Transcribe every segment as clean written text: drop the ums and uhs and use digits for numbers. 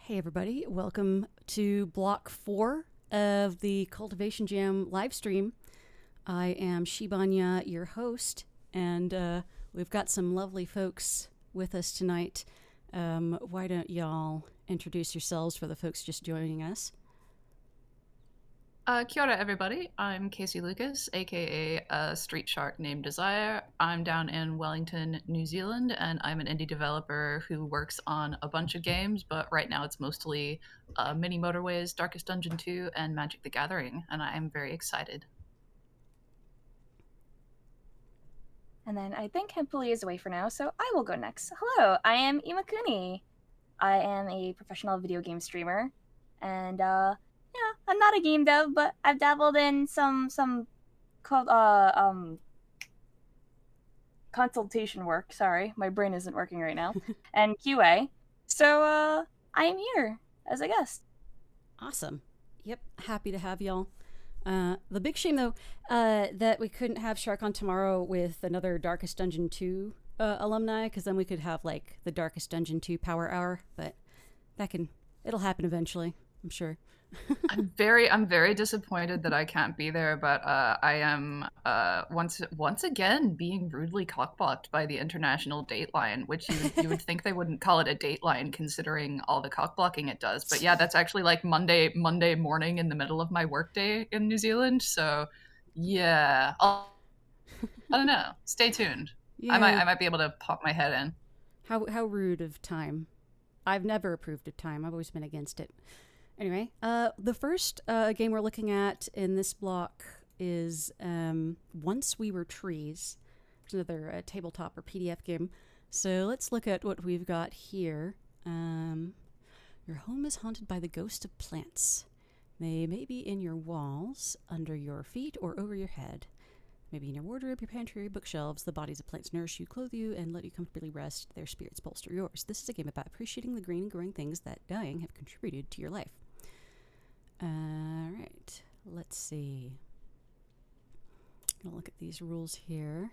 Hey everybody, welcome to Block 4 of the Cultivation Jam live stream. I am Shibanya, your host, and we've got some lovely folks with us tonight. Why don't y'all introduce yourselves for the folks just joining us? Kia ora, everybody. I'm Casey Lucas, aka a street shark named Desire. I'm down in Wellington, New Zealand, and I'm an indie developer who works on a bunch of games, but right now it's mostly Mini Motorways, Darkest Dungeon 2, and Magic the Gathering, and I am very excited. And then I think Hempoli is away for now, so I will go next. Hello, I am Imakuni. I am a professional video game streamer, and I'm not a game dev, but I've dabbled in some called consultation work. Sorry, my brain isn't working right now, and QA. So I am here as a guest. Awesome. Yep, happy to have y'all. The big shame, though, that we couldn't have Shark on tomorrow with another Darkest Dungeon 2 alumni, because then we could have, like, the Darkest Dungeon 2 Power Hour, but it'll happen eventually, I'm sure. I'm very disappointed that I can't be there, but I am once again being rudely cockblocked by the international dateline, which you would think they wouldn't call it a dateline considering all the cockblocking it does. But yeah, that's actually like Monday morning in the middle of my workday in New Zealand. So yeah, I don't know. Stay tuned. I might Yeah, I might be able to pop my head in. how rude of time. I've never approved of time, I've always been against it. Anyway, the first game we're looking at in this block is Once We Were Trees. It's another tabletop or PDF game. So let's look at what we've got here. Your home is haunted by the ghost of plants. They may be in your walls, under your feet, or over your head. Maybe in your wardrobe, your pantry, or your bookshelves. The bodies of plants nourish you, clothe you, and let you comfortably rest. Their spirits bolster yours. This is a game about appreciating the green and growing things that, dying, have contributed to your life. Alright, let's see. Gonna look at these rules here.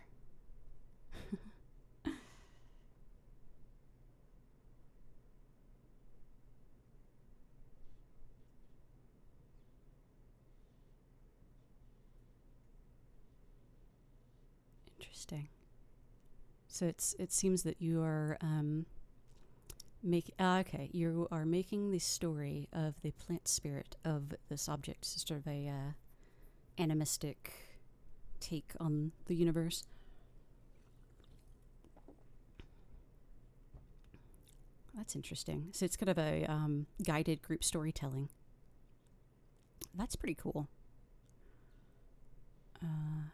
Interesting. So it seems that you are you are making the story of the plant spirit of this object, sort of a animistic take on the universe. That's interesting. So it's kind of a guided group storytelling. That's pretty cool. Huh.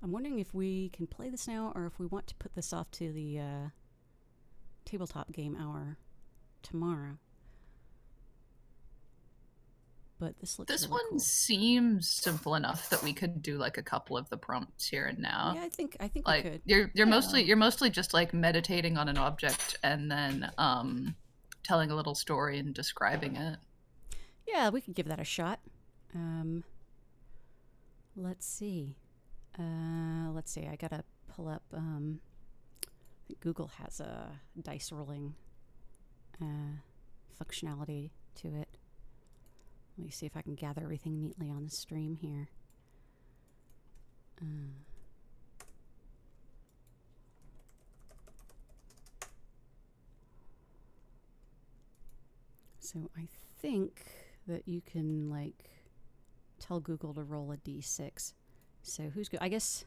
I'm wondering if we can play this now or if we want to put this off to the tabletop game hour tomorrow. But this looks This really one cool. seems simple enough that we could do like a couple of the prompts here and now. Yeah, I think we Like could. you're Yeah. mostly just like meditating on an object and then telling a little story and describing it. Yeah, we could give that a shot. Let's see. I gotta pull up. I think Google has a dice rolling functionality to it. Let me see if I can gather everything neatly on the stream here. So I think that you can like tell Google to roll a d6. So who's good? I guess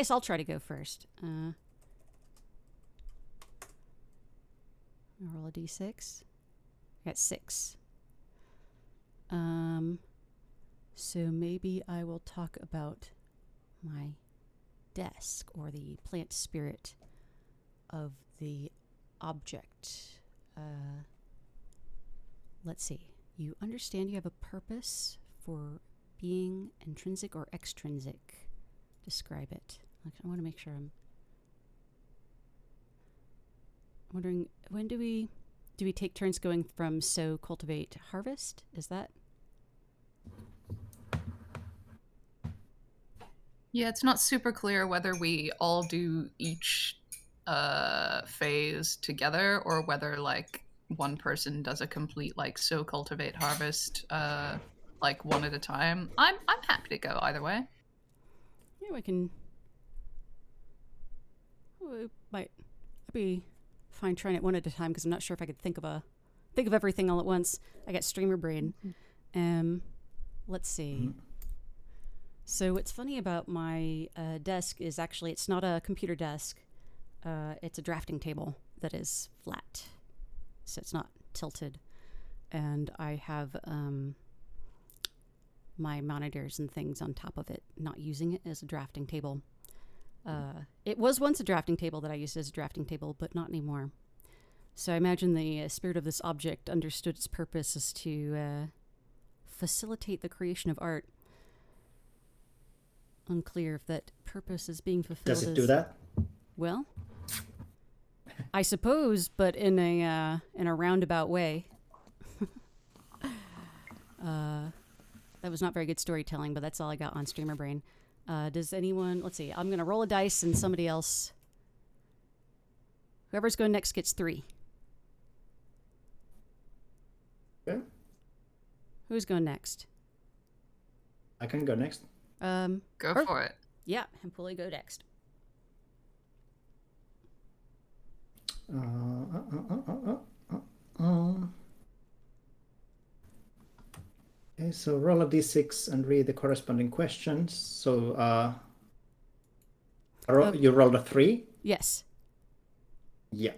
I'll try to go first. Roll a d6. I got 6. So maybe I will talk about my desk or the plant spirit of the object. Let's see. You understand you have a purpose for being intrinsic or extrinsic. Describe it. I want to make sure I'm wondering, when do we take turns going from sow, cultivate, harvest? Is that Yeah, it's not super clear whether we all do each phase together or whether like one person does a complete like sow, cultivate, harvest like one at a time. I'm happy to go either way. Yeah, we can. We might. I'd be fine trying it one at a time because I'm not sure if I could think of everything all at once. I got streamer brain. Let's see. So what's funny about my desk is actually it's not a computer desk. It's a drafting table that is flat, so it's not tilted. And I have my monitors and things on top of it, not using it as a drafting table. It was once a drafting table that I used as a drafting table, but not anymore. So I imagine the spirit of this object understood its purpose is to facilitate the creation of art. Unclear if that purpose is being fulfilled. Does it do that? Well, I suppose, but in a roundabout way. That was not very good storytelling, but that's all I got on Streamer Brain. Does anyone? Let's see. I'm gonna roll a dice, and somebody else. Whoever's going next gets 3. Okay. Who's going next? I can go next. Go for it. Yeah, and Pulley go next. Okay, so roll a d6 and read the corresponding questions. So you rolled a 3? Yes. Yeah.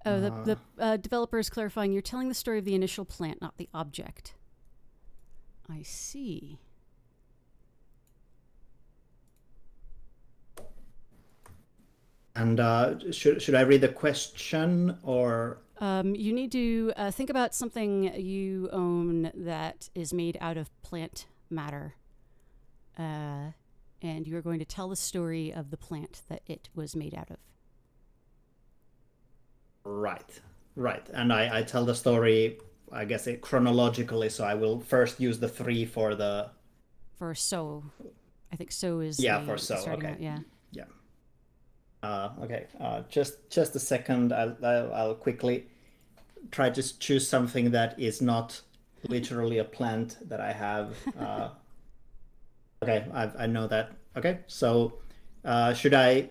Oh, the developer is clarifying you're telling the story of the initial plant, not the object. I see. And should I read the question or? You need to think about something you own that is made out of plant matter. And you are going to tell the story of the plant that it was made out of. Right. And I tell the story, I guess, chronologically, so I will first use the 3 for the... For so. I think so is for so, okay. Out, yeah. Okay, just a second. I'll quickly try to choose something that is not literally a plant that I have. Okay, I know that. Okay, so should I?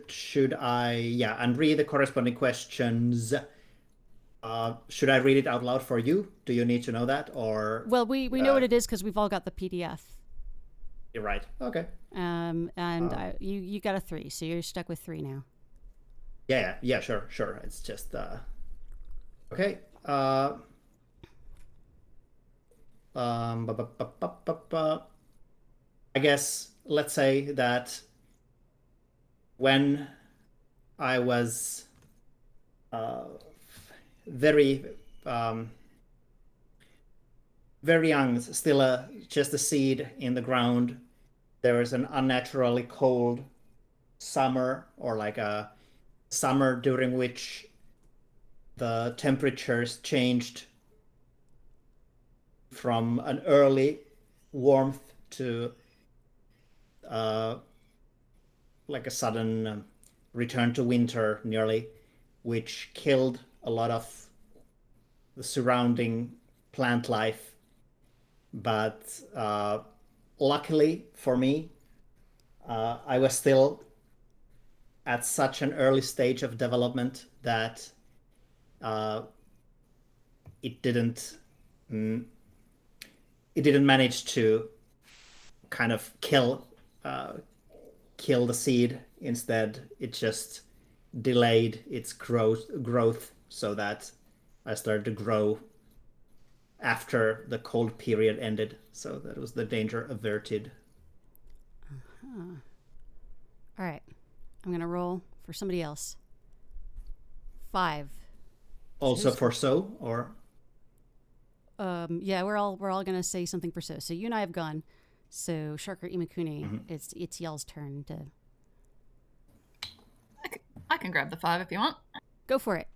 Should I? Yeah, and read the corresponding questions. Should I read it out loud for you? Do you need to know that, or? Well, we know what it is because we've all got the PDF. You're right. Okay. You got a 3, so you're stuck with 3 now. Yeah, sure. It's just okay. I guess let's say that when I was very young, still just a seed in the ground, there was an unnaturally cold summer, or like a summer during which the temperatures changed from an early warmth to like a sudden return to winter nearly, which killed a lot of the surrounding plant life. But luckily for me, I was still at such an early stage of development that it didn't manage to kind of kill the seed. Instead, it just delayed its growth so that I started to grow after the cold period ended. So that was the danger averted. All right, I'm gonna roll for somebody else. 5. Also for so, or? Yeah, we're all gonna say something for so. So you and I have gone. So Sharker Imakuni, it's y'all's turn to. I can grab the 5 if you want. Go for it.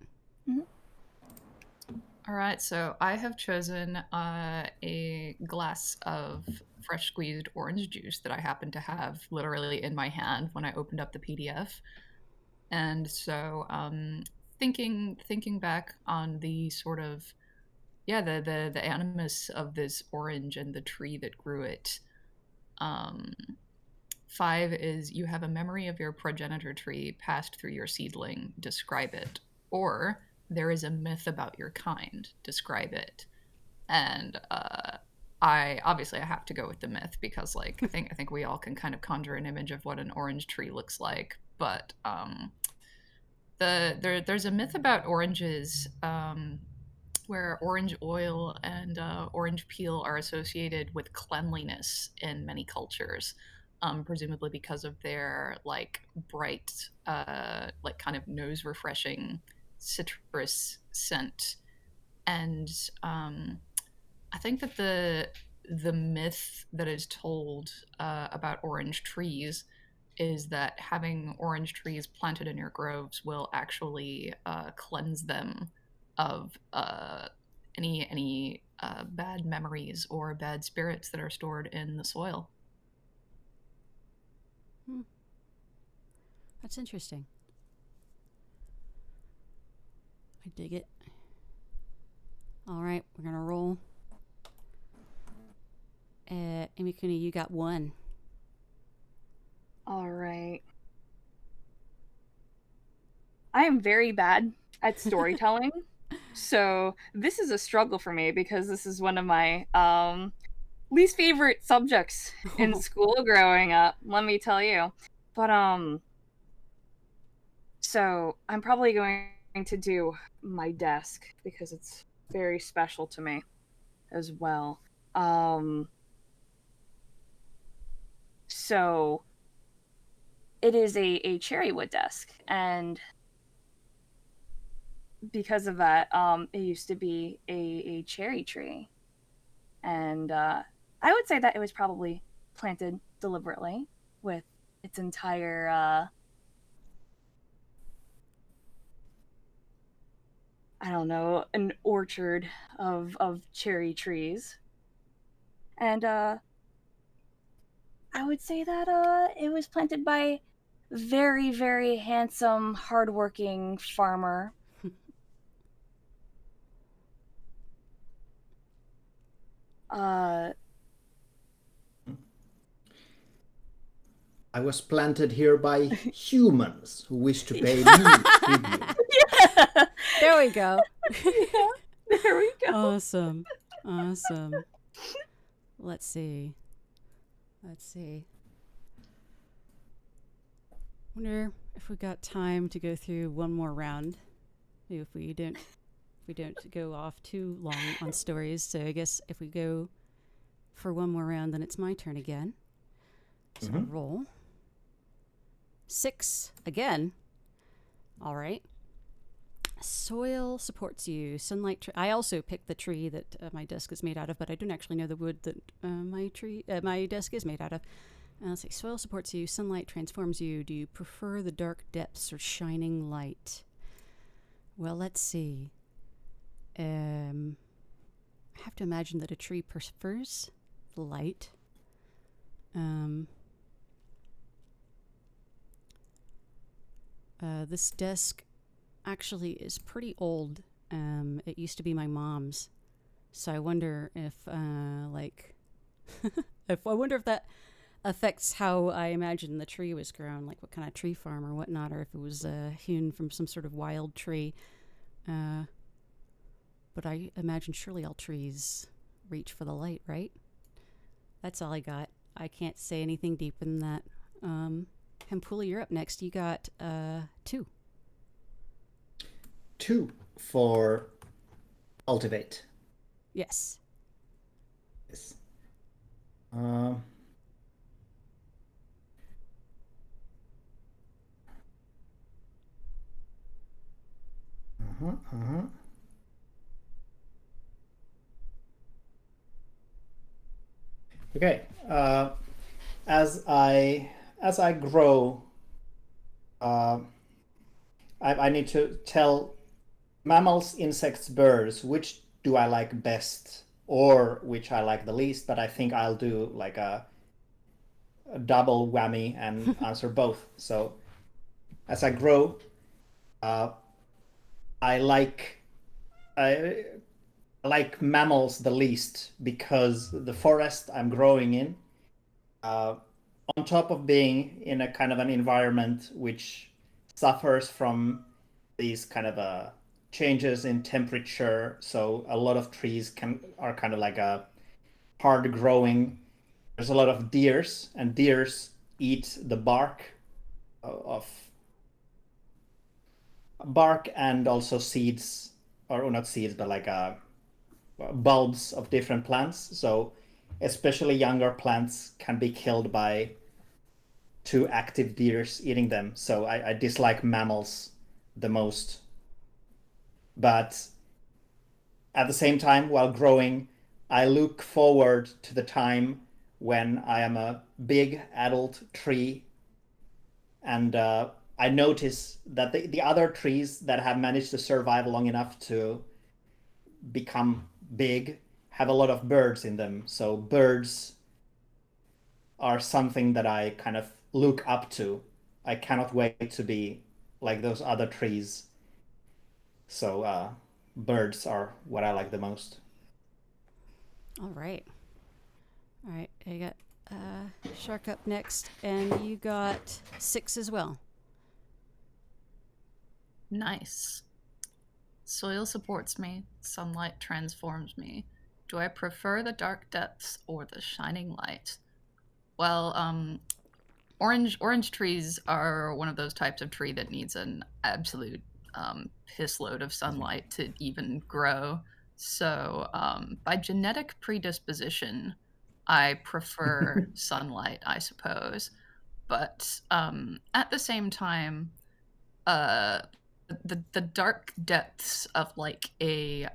All right, so I have chosen a glass of fresh squeezed orange juice that I happen to have literally in my hand when I opened up the PDF. And so, thinking back on the sort of the animus of this orange and the tree that grew it. Um, 5 is you have a memory of your progenitor tree passed through your seedling. Describe it. Or there is a myth about your kind. Describe it. And I have to go with the myth because like I think we all can kind of conjure an image of what an orange tree looks like. But there's a myth about oranges where orange oil and orange peel are associated with cleanliness in many cultures, presumably because of their like bright, like kind of nose refreshing citrus scent. And I think that the myth that is told about orange trees is that having orange trees planted in your groves will actually cleanse them of any bad memories or bad spirits that are stored in the soil. That's interesting. I dig it. All right, we're gonna roll. Imikuni, you got 1. All right. I am very bad at storytelling. So this is a struggle for me because this is one of my least favorite subjects in school growing up, let me tell you. But so I'm probably going to do my desk because it's very special to me as well. So it is a cherry wood desk, and because of that, it used to be a cherry tree, and I would say that it was probably planted deliberately with its entire I don't know, an orchard of cherry trees, and I would say that it was planted by very very handsome, hardworking farmer. Uh, I was planted here by humans who wish to pay me tribute. yeah, There we go. yeah, there we go. Awesome. Let's see. Wonder if we got time to go through one more round. Maybe if we don't go off too long on stories. So I guess if we go for one more round, then it's my turn again. So I'll roll 6 again. All right. Soil supports you. Sunlight. I also picked the tree that my desk is made out of, but I don't actually know the wood that my desk is made out of. Let's see. Soil supports you. Sunlight transforms you. Do you prefer the dark depths or shining light? Well, let's see. I have to imagine that a tree prefers the light. This desk actually is pretty old. It used to be my mom's, so I wonder if if that affects how I imagine the tree was grown, like what kind of tree farm or whatnot, or if it was hewn from some sort of wild tree. But I imagine surely all trees reach for the light, right? That's all I got. I can't say anything deeper than that. Hempula, you're up next. You got 2. 2 for cultivate. Yes. Yes. Okay. As I grow, I need to tell mammals, insects, birds, which do I like best or which I like the least, but I think I'll do like a double whammy and answer both. So as I grow, uh, I like I like mammals the least because the forest I'm growing in, uh, on top of being in a kind of an environment which suffers from these kind of changes in temperature, so a lot of trees are kind of like a hard growing. There's a lot of deers, and deers eat the of bark and also seeds, or not seeds, but like bulbs of different plants. So especially younger plants can be killed by too active deers eating them. So I dislike mammals the most. But at the same time, while growing, I look forward to the time when I am a big adult tree and I notice that the other trees that have managed to survive long enough to become big have a lot of birds in them. So birds are something that I kind of look up to. I cannot wait to be like those other trees. So birds are what I like the most. All right. All right. I got Shark up next, and you got 6 as well. Nice. Soil supports me. Sunlight transforms me. Do I prefer the dark depths or the shining light? Well, orange trees are one of those types of tree that needs an absolute piss load of sunlight to even grow. So, by genetic predisposition, I prefer sunlight, I suppose. But at the same time, uh, the dark depths of like a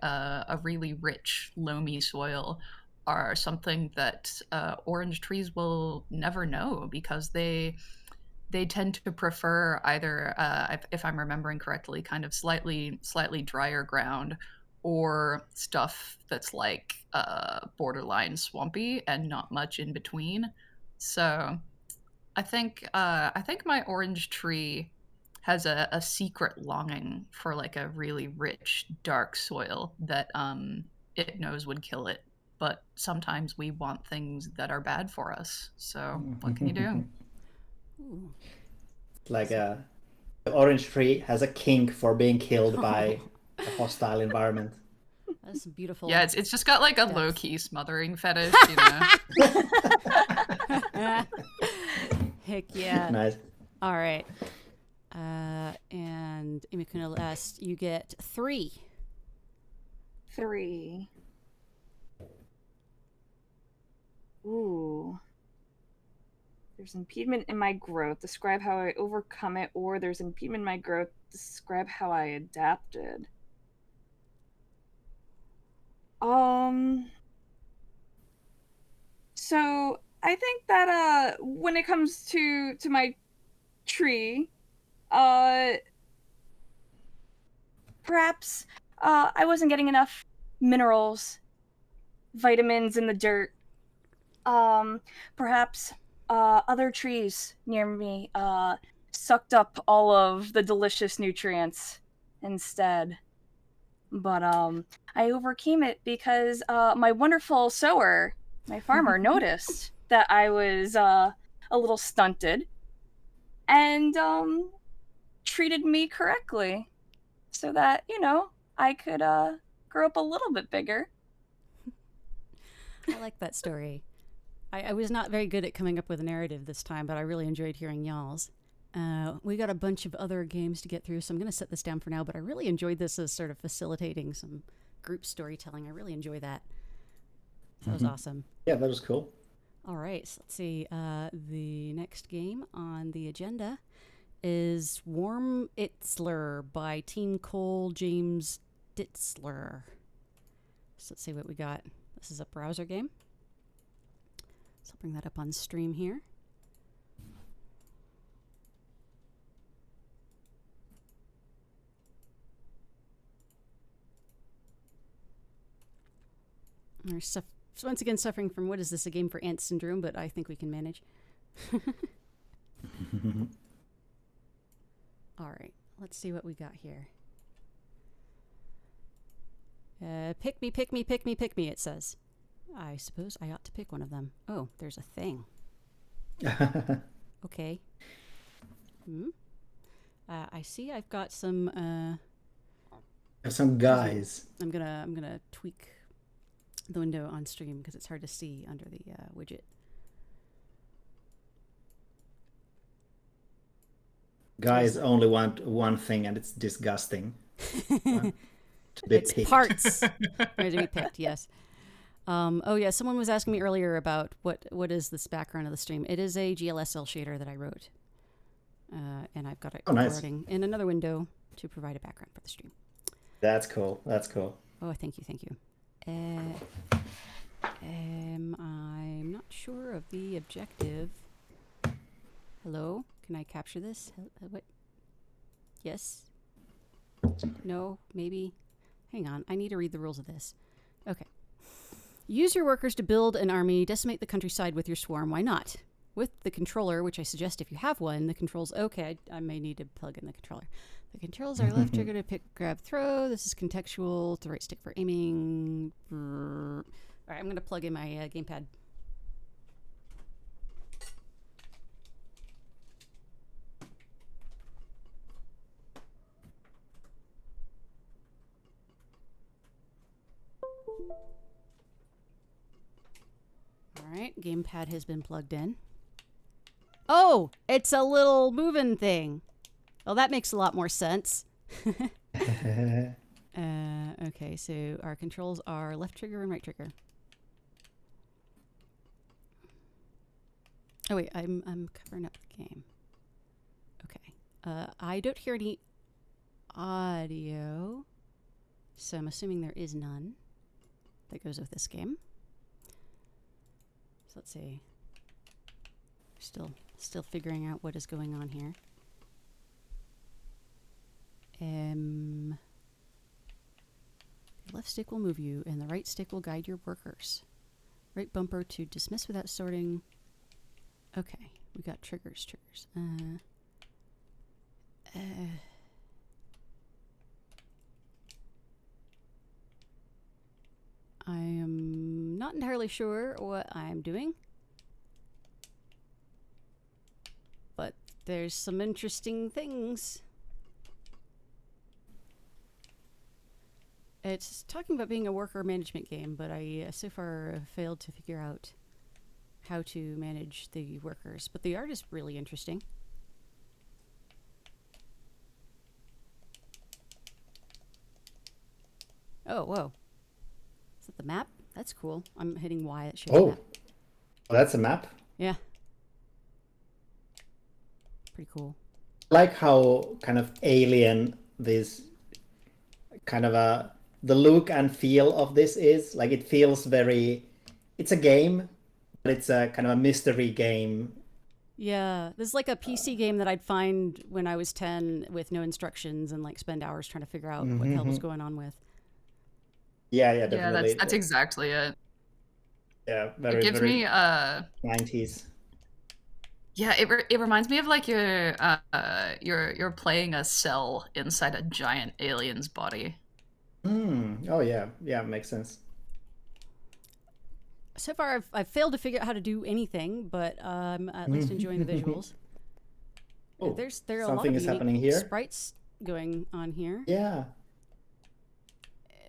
really rich loamy soil are something that orange trees will never know because they tend to prefer either if I'm remembering correctly, kind of slightly drier ground or stuff that's like borderline swampy and not much in between. So I think my orange tree has a secret longing for like a really rich, dark soil that it knows would kill it. But sometimes we want things that are bad for us. So what can you do? Ooh. Like the orange tree has a kink for being killed by a hostile environment. That's beautiful. Yeah, it's just got like a depth. low key smothering fetish, you know. Heck yeah. Nice. All right. And Imikuna last, you get 3. 3. Ooh. There's impediment in my growth. Describe how I overcome it, or there's impediment in my growth. Describe how I adapted. So I think that when it comes to my tree, perhaps I wasn't getting enough minerals, vitamins in the dirt. Perhaps other trees near me sucked up all of the delicious nutrients instead. But I overcame it because my wonderful sower, my farmer, noticed that I was a little stunted and treated me correctly so that, I could grow up a little bit bigger. I like that story. I was not very good at coming up with a narrative this time, but I really enjoyed hearing y'all's. We got a bunch of other games to get through, so I'm going to set this down for now, but I really enjoyed this as sort of facilitating some group storytelling. I really enjoy that. That was awesome. Yeah, that was cool. All right, so let's see. The next game on the agenda is Warm Itzler by Team Cole James Ditzler. So let's see what we got. This is a browser game. So I'll bring that up on stream here. We're once again suffering from, what is this, a game for ant syndrome, but I think we can manage. All right, let's see what we got here. Pick me, pick me, pick me, pick me, it says. I suppose I ought to pick one of them. Oh, there's a thing. Okay. I see I've got some... Some guys. I'm gonna tweak the window on stream because it's hard to see under the widget. Guys only want one thing, and it's disgusting. To be It's picked. parts. Ready to be picked, yes. Oh yeah, someone was asking me earlier about what is this background of the stream. It is a GLSL shader that I wrote. And I've got it recording in another window to provide a background for the stream. That's cool. That's cool. Oh, thank you. I'm not sure of the objective. Hello? Can I capture this? What? Yes? No? Maybe? Hang on. I need to read the rules of this. Okay. Use your workers to build an army, decimate the countryside with your swarm. Why not? With the controller, which I suggest if you have one, the controls... Okay, I may need to plug in the controller. The controls are left trigger to pick, grab, throw. This is contextual. The right stick for aiming. All right, I'm going to plug in my gamepad. All right, gamepad has been plugged in. Oh, it's a little moving thing. Well, that makes a lot more sense. Okay, so our controls are left trigger and right trigger. Oh wait, I'm covering up the game. Okay. I don't hear any audio, so I'm assuming there is none that goes with this game. So let's see. Still figuring out what is going on here. The left stick will move you, and the right stick will guide your workers. Right bumper to dismiss without sorting. Okay, we got triggers. I am not entirely sure what I'm doing, but there's some interesting things. It's talking about being a worker management game, but I so far have failed to figure out how to manage the workers. But the art is really interesting. Oh, whoa. Is that the map? That's cool. I'm hitting Y. It shows the map. Oh, that's a map? Yeah. Pretty cool. I like how kind of alien this kind of the look and feel of this is. Like, it feels very... It's a game, but it's a kind of a mystery game. Yeah, this is like a PC game that I'd find when I was 10 with no instructions and like spend hours trying to figure out what the hell was going on with. Yeah, definitely. Yeah, that's exactly it. Yeah, very, it gives very me 90s. Yeah, it reminds me of like you're playing a cell inside a giant alien's body. Oh yeah, makes sense. So far, I've failed to figure out how to do anything, but I'm at least enjoying the visuals. Oh, there are something a lot is of happening here. Sprites going on here. Yeah.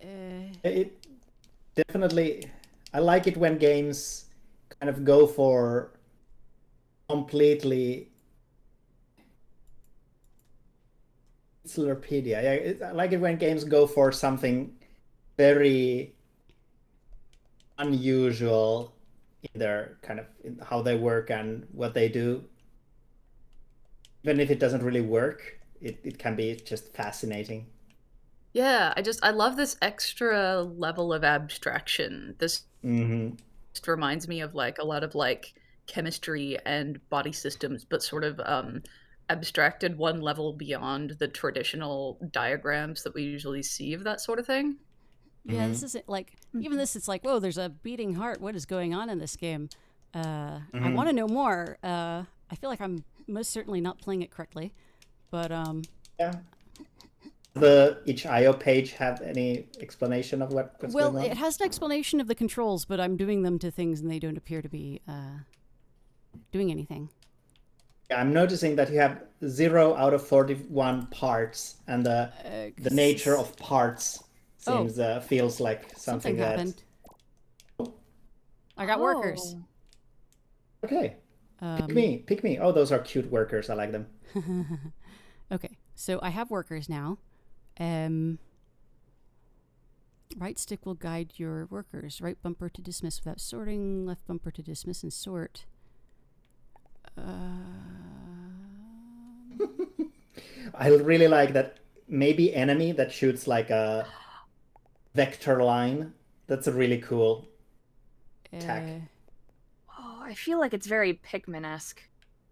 It definitely... I like it when games kind of go for completely... Slurpedia. Yeah, I like it when games go for something very unusual in their kind of in how they work and what they do. Even if it doesn't really work, it can be just fascinating. Yeah, I love this extra level of abstraction. This just reminds me of like a lot of like chemistry and body systems, but sort of abstracted one level beyond the traditional diagrams that we usually see of that sort of thing. Yeah, this isn't like, even this, it's like, whoa, there's a beating heart. What is going on in this game? I want to know more. I feel like I'm most certainly not playing it correctly, but Yeah. The each IO page have any explanation of what's well, going on? it has an explanation of the controls, but I'm doing them to things and they don't appear to be doing anything. Yeah, I'm noticing that you have 0 out of 41 parts, and the nature of parts seems feels like something that happened. I got workers. Okay. Pick me. Oh, those are cute workers. I like them. Okay, so I have workers now. Right stick will guide your workers. Right bumper to dismiss without sorting. Left bumper to dismiss and sort. I really like that. Maybe enemy that shoots like a vector line. That's a really cool tech. Oh, I feel like it's very Pikmin-esque.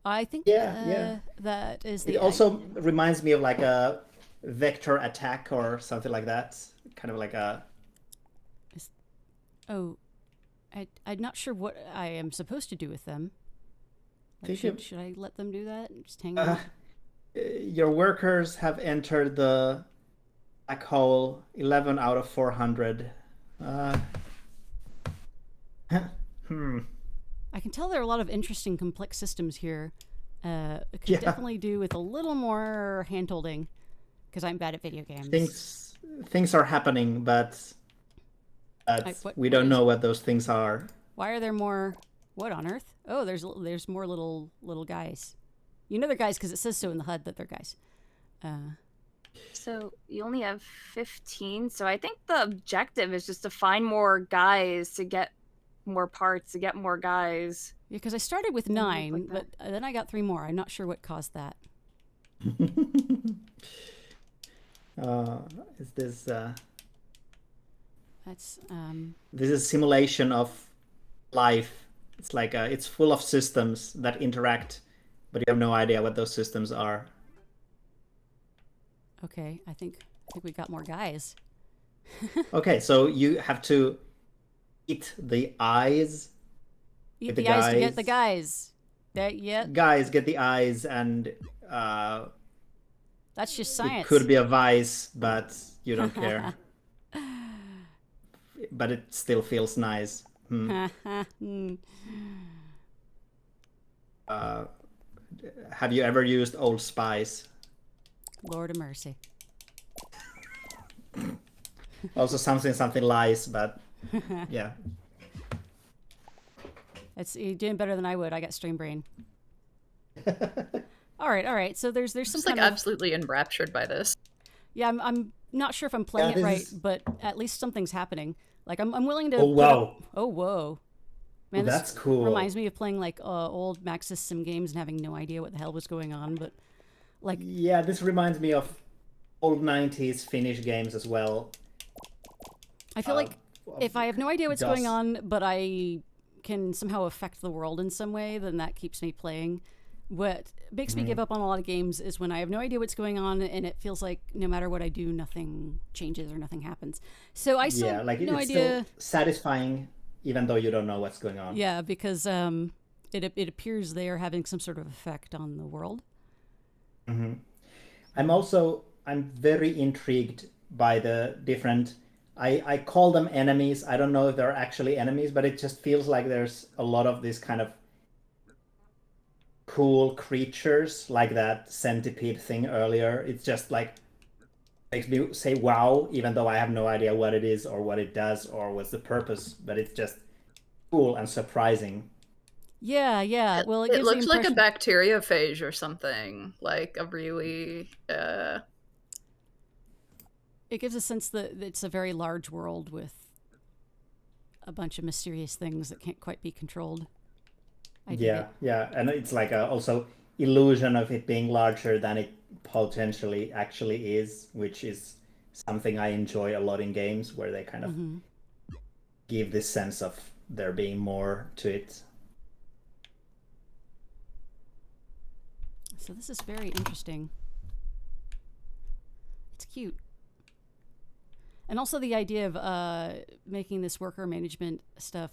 I think Yeah. that is It the... also reminds me of like a vector attack or something like that. Kind of like a... Oh, I'm not sure what I am supposed to do with them. Like, should I let them do that? Just hang out? Your workers have entered the black hole 11 out of 400. I can tell there are a lot of interesting, complex systems here. It could definitely do with a little more hand-holding, because I'm bad at video games. Things are happening, but we don't know what those things are. Why are there more? What on earth? Oh, there's more little guys. You know they're guys because it says so in the HUD that they're guys. So you only have 15. So I think the objective is just to find more guys to get more parts, to get more guys. Yeah, because I started with 9, but then I got 3 more. I'm not sure what caused that. Is this... That's This is simulation of life. It's like it's full of systems that interact, but you have no idea what those systems are. Okay, I think we got more guys. Okay, so you have to eat the eyes. Eat the eyes to get the guys. Guys get the eyes, and that's just science. It could be a vice, but you don't care. But it still feels nice. Have you ever used Old Spice? Lord of mercy. Also something lies, but yeah. You're doing better than I would. I got strain brain. All right. So there's some just kind like of... absolutely enraptured by this. Yeah, I'm not sure if I'm playing it right, but at least something's happening. Like I'm willing to... Oh, wow. Oh, whoa. Man, that's cool. Reminds me of playing like old Max System games and having no idea what the hell was going on, but like... Yeah, this reminds me of old 90s Finnish games as well. I feel like if I have no idea what's going on, but I can somehow affect the world in some way, then that keeps me playing. What makes me give up on a lot of games is when I have no idea what's going on and it feels like no matter what I do, nothing changes or nothing happens. So I still have no idea. Still satisfying, even though you don't know what's going on. Yeah, because it appears they are having some sort of effect on the world. I'm very intrigued by the different... I call them enemies. I don't know if they're actually enemies, but it just feels like there's a lot of this kind of cool creatures, like that centipede thing earlier. It's just like makes me say wow, even though I have no idea what it is or what it does or what's the purpose, but it's just cool and surprising. Yeah. Well, it looks like a bacteriophage or something, like a really It gives a sense that it's a very large world with a bunch of mysterious things that can't quite be controlled. Yeah, and it's like also illusion of it being larger than it potentially actually is, which is something I enjoy a lot in games, where they kind of give this sense of there being more to it. So this is very interesting. It's cute. And also the idea of making this worker management stuff.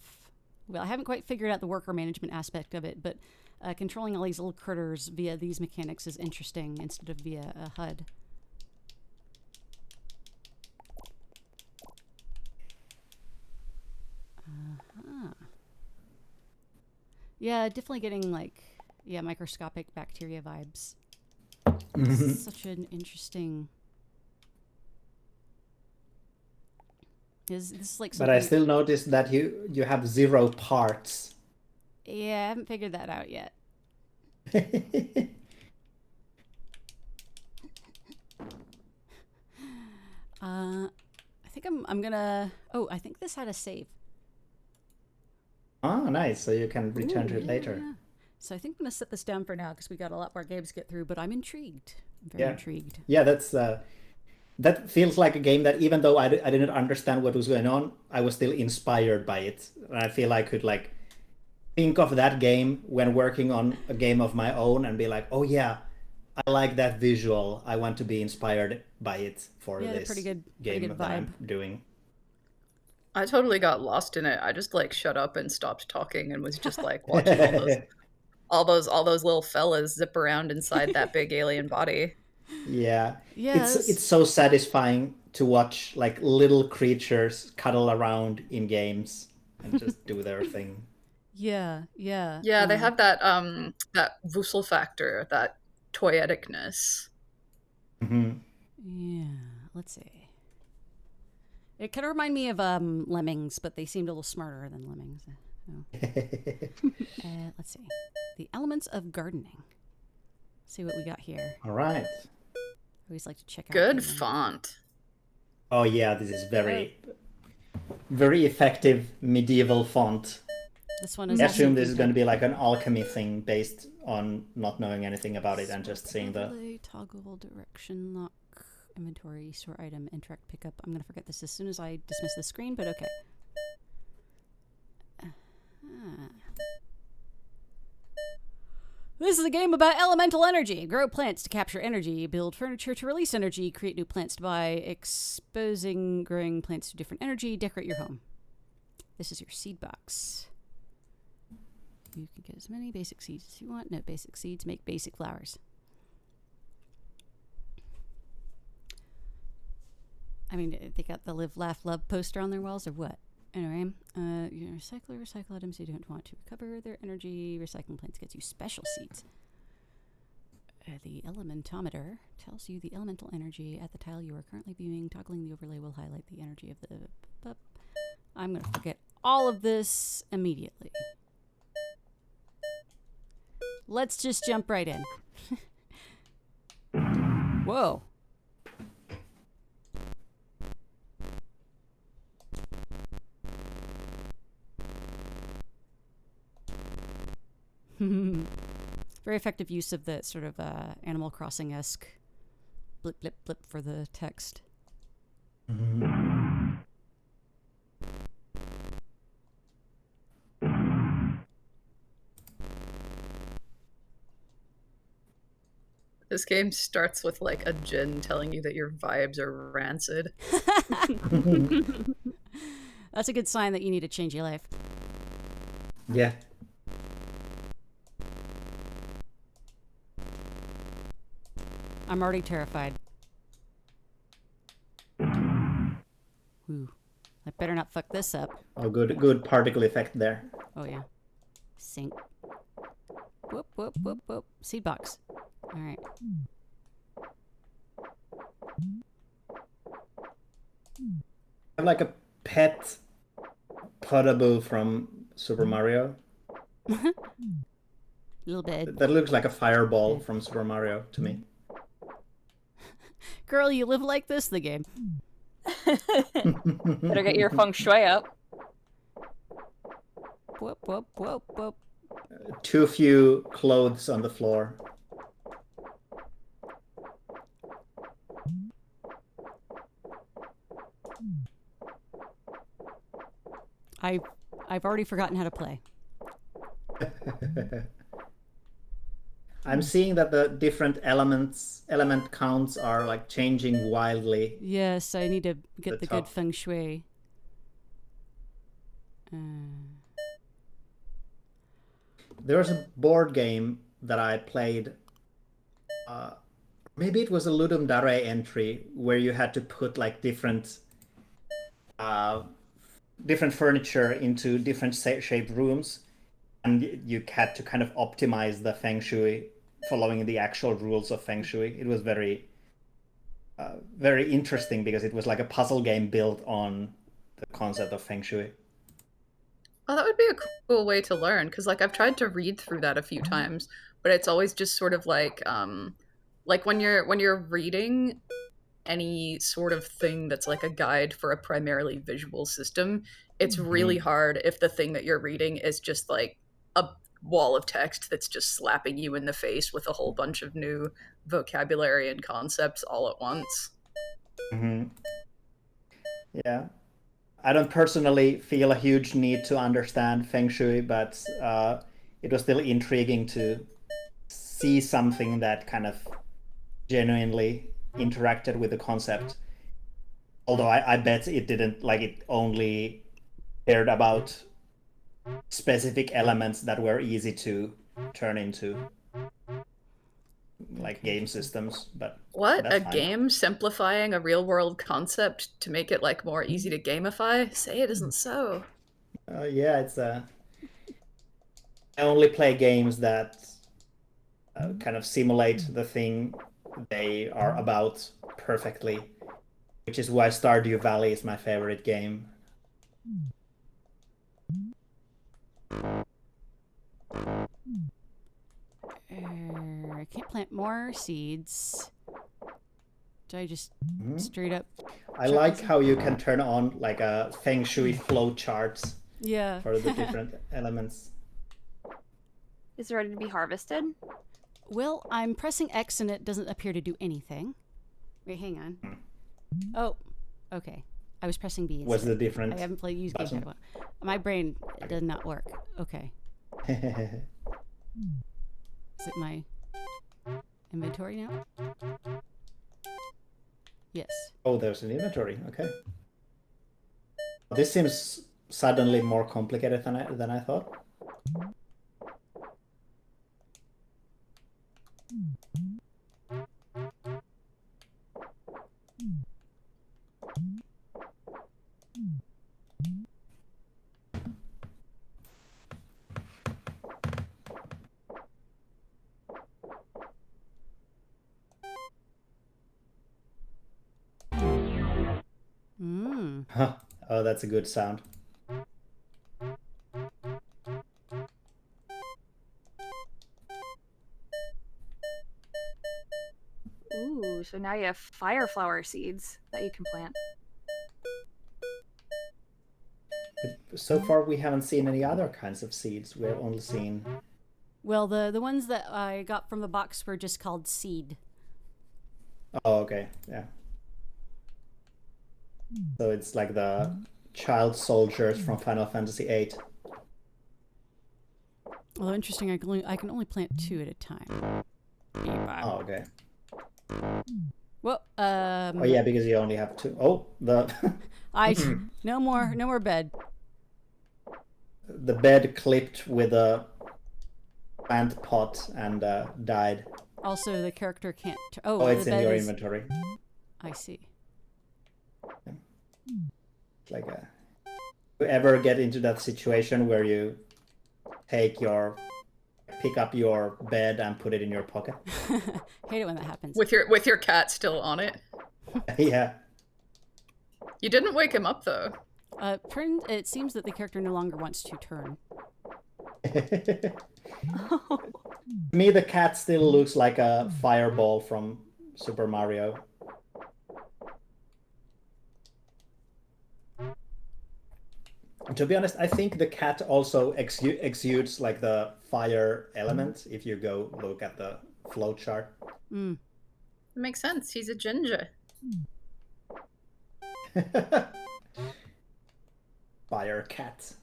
Well, I haven't quite figured out the worker management aspect of it, but controlling all these little critters via these mechanics is interesting instead of via a HUD. Yeah, definitely getting microscopic bacteria vibes. Such an interesting. This is like something... But I still noticed that you have 0 parts. Yeah, I haven't figured that out yet. I think I'm gonna... Oh, I think this had a save. Oh, nice. So you can return to it later. Yeah. So I think I'm gonna set this down for now because we got a lot more games to get through, but I'm intrigued. I'm very intrigued. Yeah, that's... that feels like a game that even though I didn't understand what was going on, I was still inspired by it. And I feel I could like think of that game when working on a game of my own and be like, oh yeah, I like that visual. I want to be inspired by it for this game that I'm doing. I totally got lost in it. I just like shut up and stopped talking and was just like watching all those little fellas zip around inside that big alien body. Yeah. It's so satisfying to watch like little creatures cuddle around in games and just do their thing. Yeah. Yeah, they have that Wusel factor, that toyeticness. Mm-hmm. Yeah, let's see. It kind of remind me of lemmings, but they seemed a little smarter than lemmings. So. Let's see. The elements of gardening. See what we got here. All right. I always like to check out. Good font. Oh yeah, this is very, very effective medieval font. This one is. I assume this is going to be like an alchemy thing based on not knowing anything about it and just seeing the toggle direction lock, inventory, store item, interact, pickup. I'm going to forget this as soon as I dismiss the screen, but okay. This is a game about elemental energy. Grow plants to capture energy, build furniture to release energy, create new plants to buy, exposing growing plants to different energy, decorate your home. This is your seed box. You can get as many basic seeds as you want. No basic seeds, make basic flowers. I mean, they got the live, laugh, love poster on their walls or what? Anyway, you recycle items you don't want to recover their energy. Recycling plants gets you special seeds. The elementometer tells you the elemental energy at the tile you are currently viewing. Toggling the overlay will highlight the energy of the... I'm going to forget all of this immediately. Let's just jump right in. Whoa. Very effective use of the sort of Animal Crossing-esque blip, blip, blip for the text. Mm-hmm. This game starts with like a djinn telling you that your vibes are rancid. That's a good sign that you need to change your life. Yeah. I'm already terrified. Ooh. I better not fuck this up. Oh, good particle effect there. Oh, yeah. Sink. Whoop, whoop, whoop, whoop. Seed box. All right. I have like a pet Potable from Super Mario. A little bit. That looks like a fireball from Super Mario to me. Girl, you live like this, the game. Better get your feng shui up. Whoop, whoop, whoop, whoop. Too few clothes on the floor. I've already forgotten how to play. I'm seeing that the different element counts are like changing wildly. Yes, I need to get the good top. feng shui. There was a board game that I played. Maybe it was a Ludum Dare entry where you had to put like different furniture into different shaped rooms, and you had to kind of optimize the feng shui following the actual rules of feng shui. It was very very interesting because it was like a puzzle game built on the concept of feng shui. Oh, that would be a cool way to learn, because like I've tried to read through that a few times, but it's always just sort of like when you're reading any sort of thing that's like a guide for a primarily visual system, it's really hard if the thing that you're reading is just like a wall of text that's just slapping you in the face with a whole bunch of new vocabulary and concepts all at once. Yeah. I don't personally feel a huge need to understand feng shui, but it was still intriguing to see something that kind of genuinely interacted with the concept. Although I bet it didn't, like, it only cared about specific elements that were easy to turn into like game systems, but What? that's A fine. game simplifying a real world concept to make it like more easy to gamify? Say it isn't so. Yeah, it's I only play games that kind of simulate the thing they are about perfectly, which is why Stardew Valley is my favorite game. I can't plant more seeds. Do I just straight up? I like how you can turn on like a feng shui flow charts Yeah. for the different elements. Is it ready to be harvested? Well, I'm pressing X and it doesn't appear to do anything. Wait, hang on. Oh, okay. I was pressing B instead. What's the difference? I haven't played used games in a while. My brain does not work. Okay. Is it my inventory now? Yes. Oh, there's an inventory. Okay. This seems suddenly more complicated than I thought. Oh, that's a good sound. Ooh, so now you have fire flower seeds that you can plant. But so far, we haven't seen any other kinds of seeds. We've only seen... Well, the ones that I got from the box were just called seed. Oh, okay. Yeah. So it's like the child soldiers from Final Fantasy VIII. Although interesting, I can only plant 2 at a time. Oh, okay. Well, Oh yeah, because you only have 2. Oh, the no more bed. the bed clipped with a plant pot and died. Also, the character can't. Oh, it's in your inventory. I see. Like you ever get into that situation where you pick up your bed and put it in your pocket? Hate it when that happens. With your cat still on it. Yeah. You didn't wake him up though. It seems that the character no longer wants to turn. To me, the cat still looks like a fireball from Super Mario. To be honest, I think the cat also exudes like the fire element if you go look at the flow chart. It makes sense. He's a ginger. Fire cat.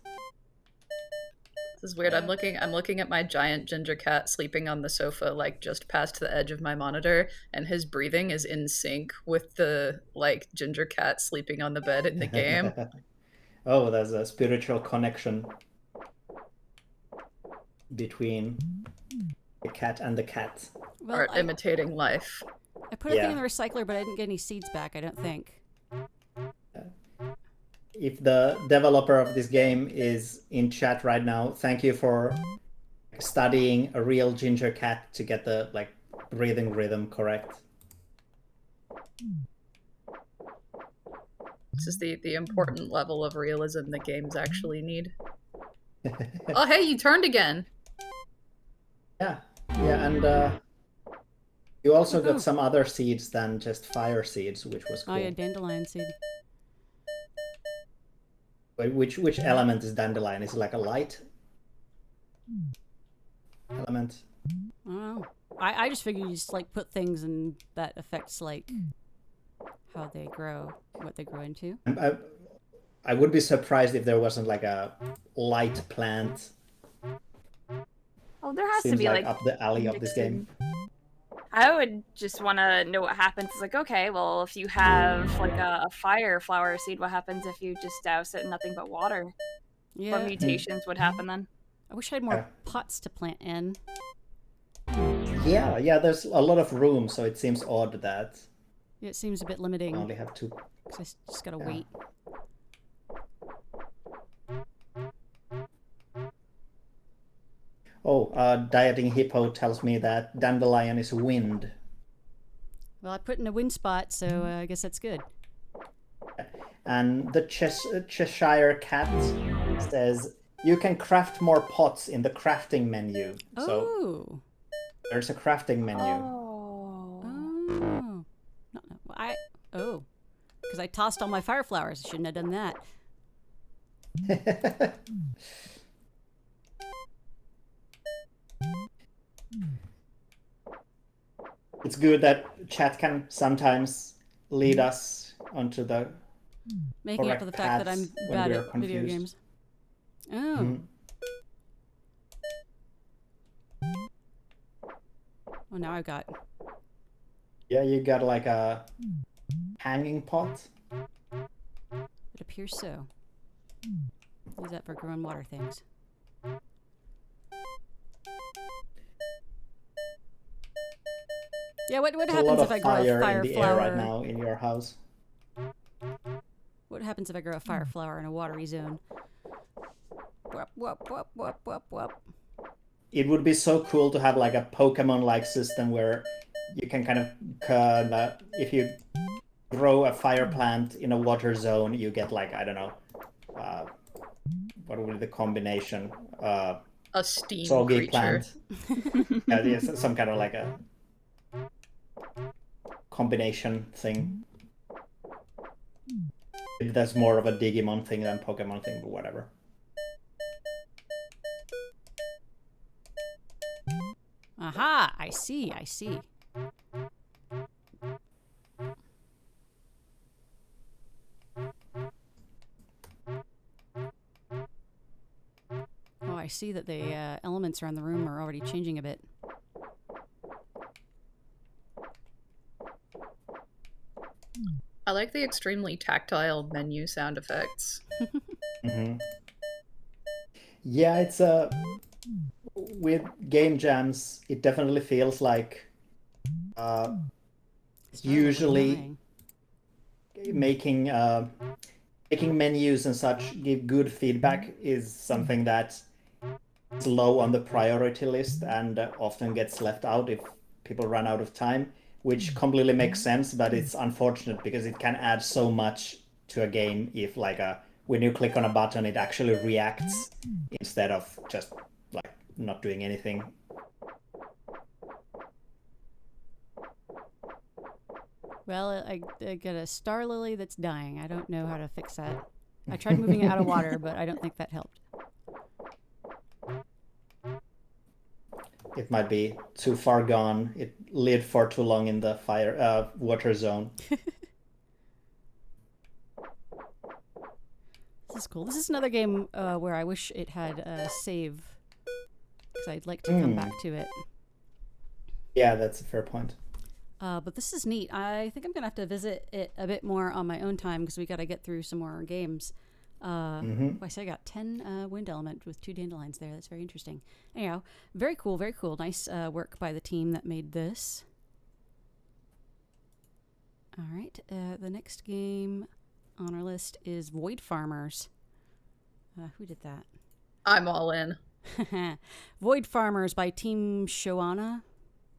This is weird. I'm looking at my giant ginger cat sleeping on the sofa, like just past the edge of my monitor, and his breathing is in sync with the like ginger cat sleeping on the bed in the game. Oh, there's a spiritual connection between the cat and the cat. Well, Art imitating life. I put a thing in the recycler, but I didn't get any seeds back, I don't think. If the developer of this game is in chat right now, thank you for studying a real ginger cat to get the like breathing rhythm correct. This is the important level of realism that games actually need. Oh, hey, you turned again. Yeah, and you also got some other seeds than just fire seeds, which was cool. Oh yeah, dandelion seed. Wait, which element is dandelion? Is it like a light element? I don't know. I just figured you just like put things and that affects like how they grow, what they grow into. I would be surprised if there wasn't like a light plant. Oh, there has Seems to be like like up the alley of this game. I would just want to know what happens. It's like, okay, well, if you have like a fire flower seed, what happens if you just douse it in nothing but water? Yeah. What mutations would happen then? I wish I had more pots to plant in. Yeah, there's a lot of room, so it seems odd that Yeah, it seems a bit limiting. you only have two. Because I just gotta wait. Oh, Dieting Hippo tells me that dandelion is wind. Well, I put in a wind spot, so I guess that's good. And the Cheshire Cat says you can craft more pots in the crafting menu. So Oh. there's a crafting menu. Oh. Oh. No. Because I tossed all my fire flowers. I shouldn't have done that. It's good that chat can sometimes lead us onto the Making up for the fact that I'm paths when bad we are at video confused. games. Oh. Oh, now I've got... Yeah, you got like a hanging pot. It appears so. Use that for growing water things. Yeah, what There's happens a lot if of I grow a fire fire in the flower? air right now in your house. What happens if I grow a fire flower in a watery zone? Whoop, whoop, whoop, whoop, whoop, whoop. It would be so cool to have like a Pokemon-like system where you can kind of, if you grow a fire plant in a water zone, you get like, I don't know, what would be the combination? A steam Soggy creature. plant. Yeah, yes, some kind of like a combination thing. That's more of a Digimon thing than Pokemon thing, but whatever. Aha! I see. Oh, I see that the elements around the room are already changing a bit. I like the extremely tactile menu sound effects. Yeah, it's with game jams, it definitely feels like usually making menus and such give good feedback is something that is low on the priority list and often gets left out if people run out of time, which completely makes sense, but it's unfortunate because it can add so much to a game if like when you click on a button it actually reacts instead of just like not doing anything. Well, I got a star lily that's dying. I don't know how to fix that. I tried moving it out of water, but I don't think that helped. It might be too far gone. It lived for too long in the water zone. This is cool. This is another game where I wish it had a save because I'd like to come back to it. Yeah, that's a fair point. But this is neat. I think I'm going to have to visit it a bit more on my own time because we got to get through some more games. I say I got 10 wind element with 2 dandelions there. That's very interesting. Anyhow, very cool, very cool. Nice work by the team that made this. All right, the next game on our list is Void Farmers. Who did that? I'm all in. Void Farmers by Team Zoana.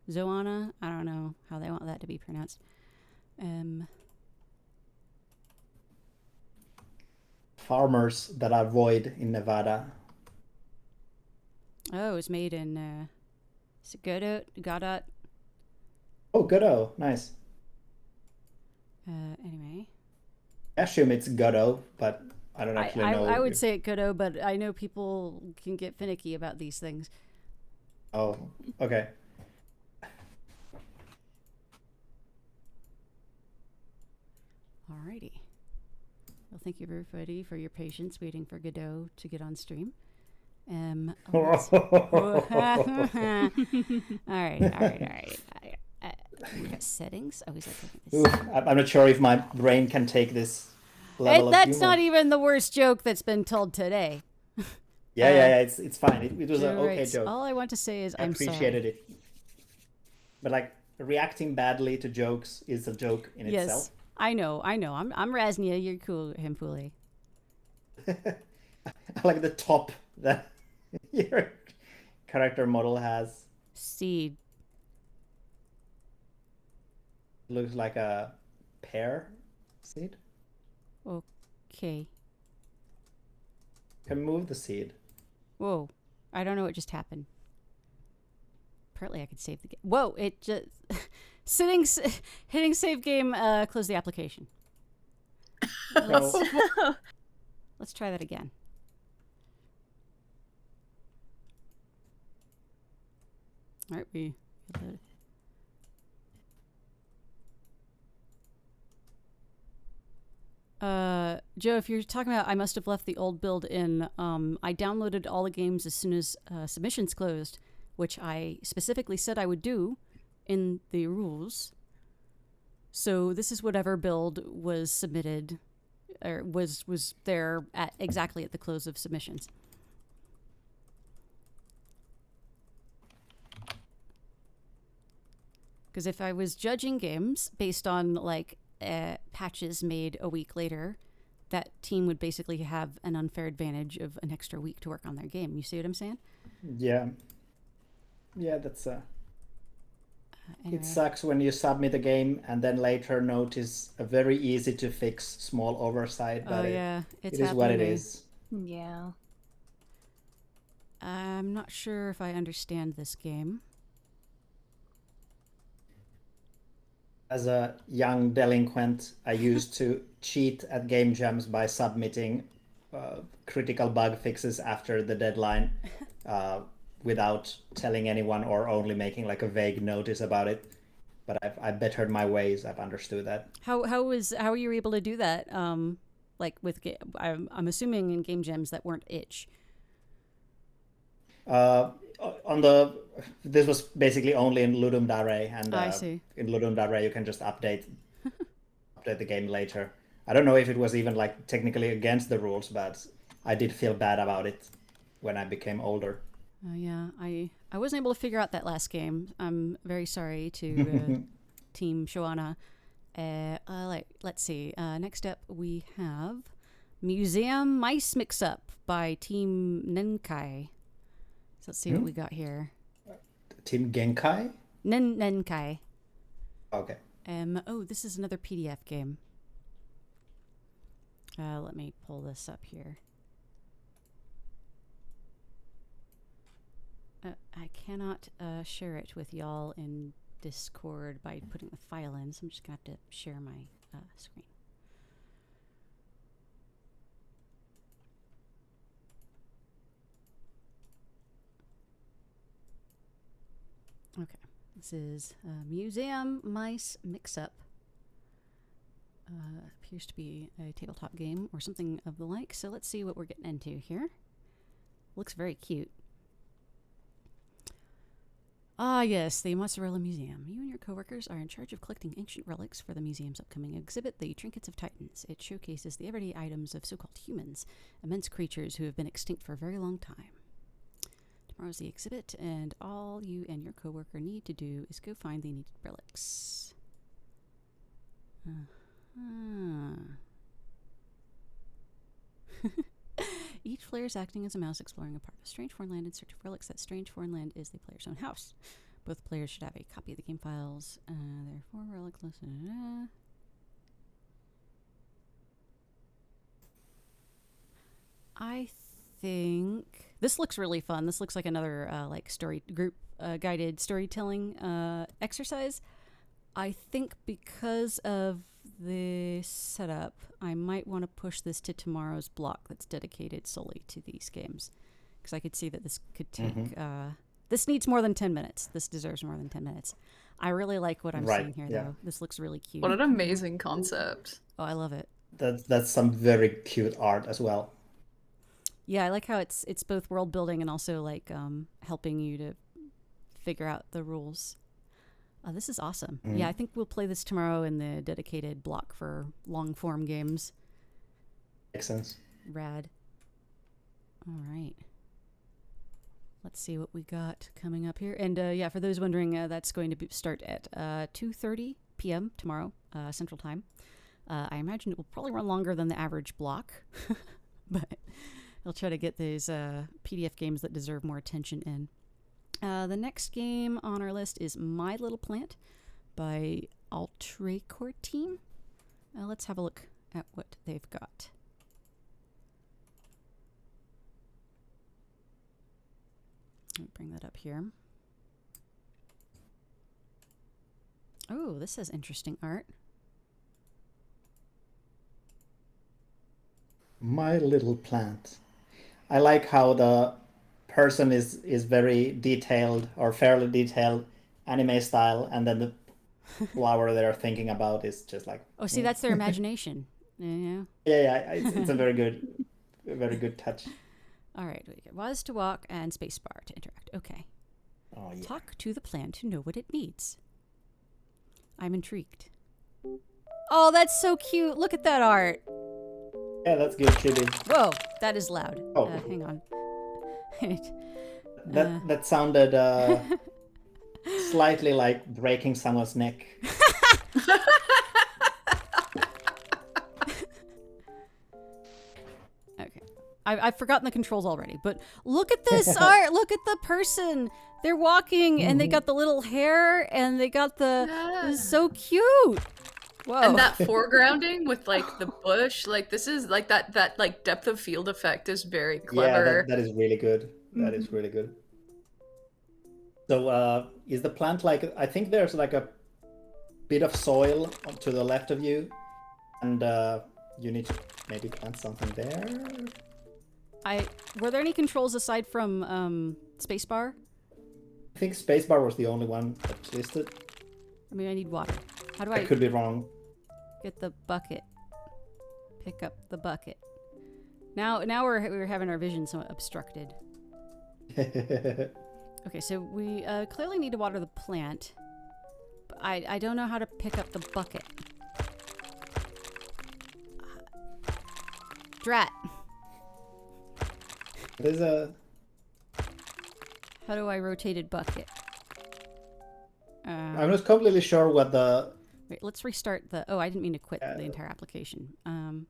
I don't know how they want that to be pronounced. Farmers that are void in Nevada. Oh, it's made in Godot. Oh, Godot. Nice. Anyway. I assume it's Godot, but I don't actually know. I would say Godot, but I know people can get finicky about these things. Oh, okay. Alrighty. Well, thank you everybody for your patience waiting for Godot to get on stream. All right. We got settings. Oh, he's like, I'm not sure if my brain can take this level of that's humor. not even the worst joke that's been told today. Yeah. It's fine. It was an okay joke. All I want to say is I appreciated it. But like reacting badly to jokes is a joke in itself. I know. I'm Raznia. You're cool, Himpuli. I like the top that your character model has. Seed. Looks like a pear seed. Okay. Can move the seed. Whoa. I don't know what just happened. Apparently I could save the game. Whoa, it just... hitting save game, close the application. Let's try that again. All right, Joe, if you're talking about I must have left the old build in, I downloaded all the games as soon as submissions closed, which I specifically said I would do in the rules. So this is whatever build was submitted, or was there exactly at the close of submissions. Because if I was judging games based on like patches made a week later, that team would basically have an unfair advantage of an extra week to work on their game. You see what I'm saying? Yeah, that's anyway. It sucks when you submit a game and then later notice a very easy to fix small oversight. But it is what it is. Yeah. I'm not sure if I understand this game. As a young delinquent, I used to cheat at game jams by submitting critical bug fixes after the deadline without telling anyone or only making like a vague notice about it. But I've bettered my ways. I've understood that. How are you able to do that? Like with I'm assuming in game jams that weren't itch. This was basically only in Ludum Dare, and I see. In Ludum Dare you can just update the game later. I don't know if it was even like technically against the rules, but I did feel bad about it when I became older. Yeah, I wasn't able to figure out that last game. I'm very sorry to Team Shoana. Let's see. Next up we have Museum Mice Mix-Up by Team Nenkai. So let's see what we got here. Team Genkai? Nenkai. Okay. This is another PDF game. Let me pull this up here. I cannot share it with y'all in Discord by putting the file in, so I'm just going to have to share my screen. Okay, this is Museum Mice Mix-Up. Appears to be a tabletop game or something of the like, so let's see what we're getting into here. Looks very cute. Ah, yes, the Mozzarella Museum. You and your coworkers are in charge of collecting ancient relics for the museum's upcoming exhibit, The Trinkets of Titans. It showcases the everyday items of so-called humans, immense creatures who have been extinct for a very long time. Tomorrow's the exhibit, and all you and your coworker need to do is go find the needed relics. Each player is acting as a mouse exploring a part of a strange foreign land in search of relics. That strange foreign land is the player's own house. Both players should have a copy of the game files. There are 4 relics listed. I think this looks really fun. This looks like another like story group guided storytelling exercise. I think because of the setup, I might want to push this to tomorrow's block that's dedicated solely to these games. Because I could see that this could take... this needs more than 10 minutes. This deserves more than 10 minutes. I really like what I'm seeing here, though. This looks really cute. What an amazing concept. Oh, I love it. That's some very cute art as well. Yeah, I like how it's both world building and also like helping you to figure out the rules. This is awesome. Yeah, I think we'll play this tomorrow in the dedicated block for long form games. Makes sense. Rad. All right. Let's see what we got coming up here. And yeah, for those wondering, that's going to start at 2:30 p.m. tomorrow, Central Time. I imagine it will probably run longer than the average block, but I'll try to get these PDF games that deserve more attention in. The next game on our list is My Little Plant by Altrecore Team. Let's have a look at what they've got. Let me bring that up here. Oh, this has interesting art. My Little Plant. I like how the person is very detailed or fairly detailed anime style, and then the flower they're thinking about is just like... Oh, see, that's their imagination. Yeah. Yeah, it's a very good touch. All right, we get was to walk and spacebar to interact. Okay. Oh, yeah. Talk to the plant to know what it needs. I'm intrigued. Oh, that's so cute. Look at that art. Yeah, that's good, Chibi. Whoa, that is loud. Oh. Hang on. That sounded slightly like breaking someone's neck. Okay. I've forgotten the controls already, but look at this art. Look at the person. They're walking and they got the little hair and they got the... This is so cute. Whoa. And that foregrounding with like the bush, like this is like that like depth of field effect is very clever. Yeah, that is really good. That is really good. So is the plant like... I think there's like a bit of soil to the left of you, and you need to maybe plant something there. Were there any controls aside from spacebar? I think spacebar was the only one that's listed. I mean, I need water. How do I could be wrong. Get the bucket? Pick up the bucket. Now we're having our vision somewhat obstructed. Okay, so we clearly need to water the plant, but I don't know how to pick up the bucket. Drat. There's a... How do I rotated bucket? I'm not completely sure what the... Wait, let's restart the... Oh, I didn't mean to quit the entire application. I'm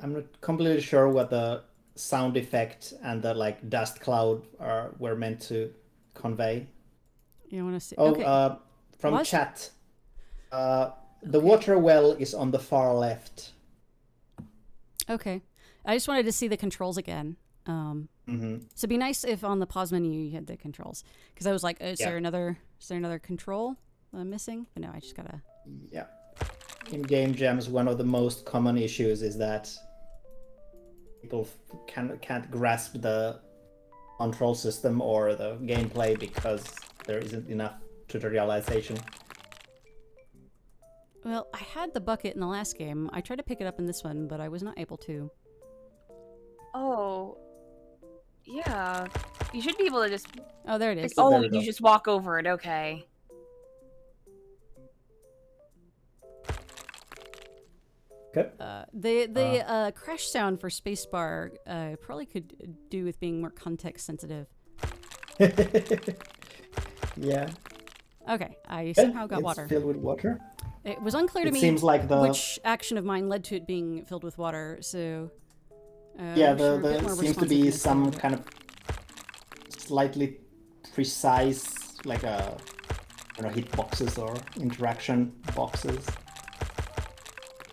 not completely sure what the sound effect and the like dust cloud were meant to convey. You want to see? Oh, okay. From chat. The water well is on the far left. Okay. I just wanted to see the controls again. So it'd be nice if on the pause menu you had the controls, because I was like, is there another control that I'm missing? But no, I just gotta... Yeah. In game jams, one of the most common issues is that people can't grasp the control system or the gameplay because there isn't enough tutorialization. Well, I had the bucket in the last game. I tried to pick it up in this one, but I was not able to. Oh. Yeah. You should be able to just... Oh, there it is. Oh, there we go. you just walk over it. Okay. Okay. The crash sound for spacebar probably could do with being more context sensitive. Yeah. Okay, I somehow got it's water. filled with water. It was unclear to It me seems like the which action of mine led to it being filled with water, so... yeah, I'm sure a bit the more seems to be responsiveness some there, but- kind of slightly precise, like a, I don't know, hit boxes or interaction boxes.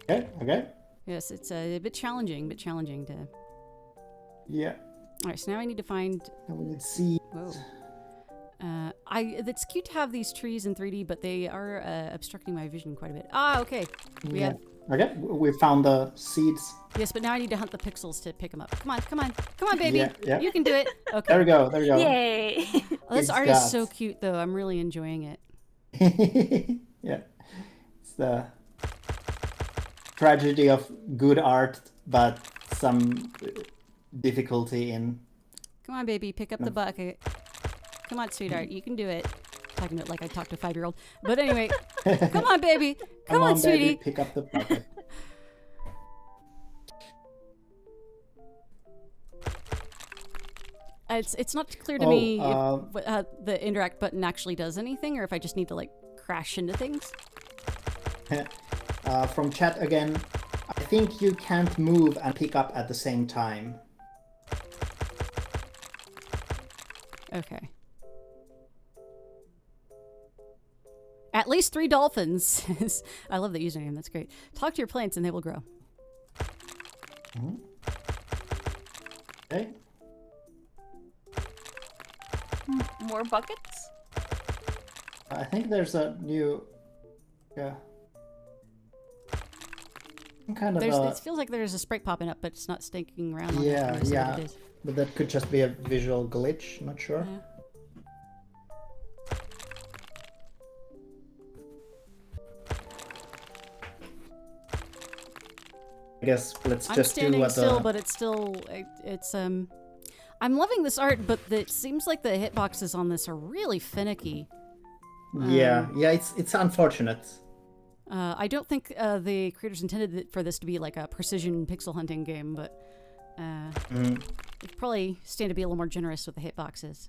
Okay, okay. Yes, it's a bit challenging to... Yeah. Alright, so now I need to find... And we need seeds. Whoa. It's cute to have these trees in 3D, but they are obstructing my vision quite a bit. Ah, okay. We Yeah. have... Okay, we found the seeds. Yes, but now I need to hunt the pixels to pick them up. Come on, come on. Come on, baby. Yeah. You can do it. Okay. There we go, there we go. Yay! Oh, this It's art got- is so cute, though. I'm really enjoying it. Yeah. It's the tragedy of good art, but some difficulty in... Come on, baby. Pick up the bucket. Come on, sweetheart. You can do it. Talking about it like I talked to a 5-year-old. But anyway, come on, baby. Come on, baby, sweetie. pick up the bucket. It's not clear to Oh, me if the interact button actually does anything, or if I just need to like crash into things. From chat again, I think you can't move and pick up at the same time. Okay. At least 3 dolphins. I love the username. That's great. Talk to your plants and they will grow. Mhm. Okay. More buckets? I think there's a new... Yeah. Some kind of It feels like there's a sprite popping up, but it's not sticking around. On Yeah, it. yeah. What it is. But that could just be a visual glitch, not sure. Yeah. I guess let's I'm just do standing what still, the... but it's I'm loving this art, but it seems like the hitboxes on this are really finicky. Yeah, it's unfortunate. I don't think the creators intended for this to be like a precision pixel hunting game, but they could probably stand to be a little more generous with the hitboxes.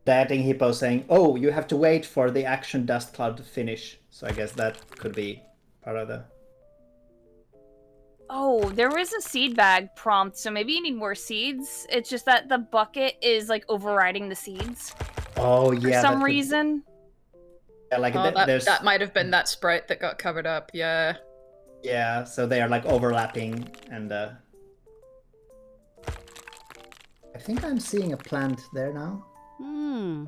Dating Hippo saying, "Oh, you have to wait for the action dust cloud to finish." So I guess that could be part of the... Oh, there was a seed bag prompt, so maybe you need more seeds. It's just that the bucket is like overriding the seeds Oh for yeah. some reason. Yeah, like Oh, there's... that might have been that sprite that got covered up, yeah. Yeah, so they are like overlapping, and I think I'm seeing a plant there now. Hmm.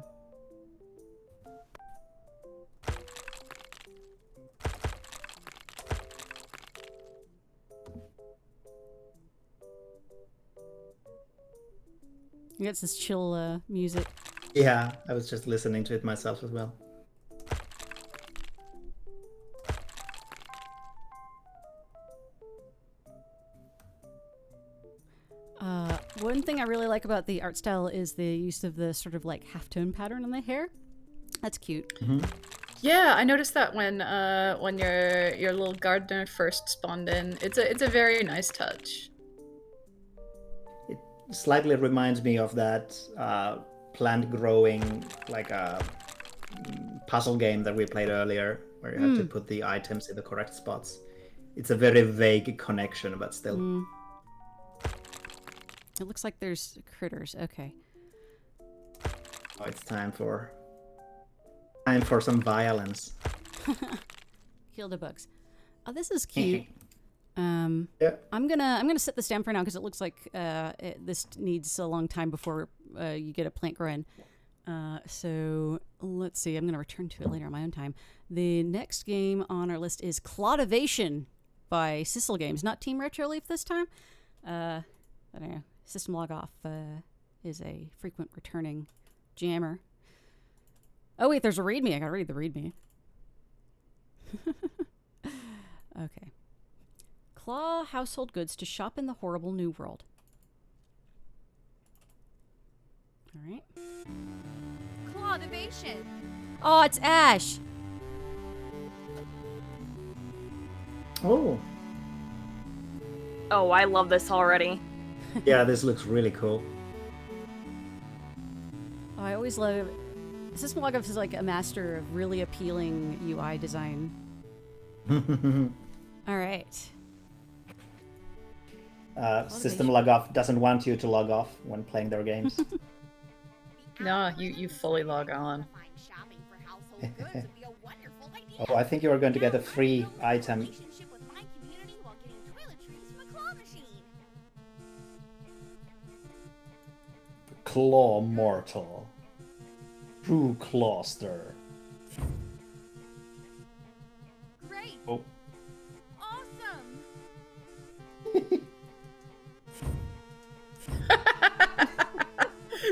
It's this chill music. Yeah, I was just listening to it myself as well. One thing I really like about the art style is the use of the sort of like halftone pattern on the hair. That's cute. Yeah, I noticed that when your little gardener first spawned in. It's a very nice touch. It slightly reminds me of that plant growing, like a puzzle game that we played earlier, where you have to put the items in the correct spots. It's a very vague connection, but still. It looks like there's critters. Okay. Oh, it's time for some violence. Kill the bugs. Oh, this is cute. Yeah. I'm gonna set this down for now because it looks like this needs a long time before you get a plant growing. So let's see. I'm gonna return to it later on my own time. The next game on our list is Cultivation by Sissel Games, not Team Retro Leaf this time. I don't know. System Log Off is a frequent returning jammer. Oh wait, there's a README. I gotta read the README. Okay. Claw household goods to shop in the horrible new world. All right. Cultivation. Oh, it's Ash. Oh, Oh, I love this already. yeah, this looks really cool. Oh, I always love. System Logos is like a master of really appealing UI design. All right. System log off doesn't want you to log off when playing their games. No, you fully log on. Shopping for household goods would be a wonderful idea. Oh, I think you are going to get a free item. Relationship with my community while getting toiletries from a claw machine. Claw Mortal. True Clawster. Great. Oh. Awesome.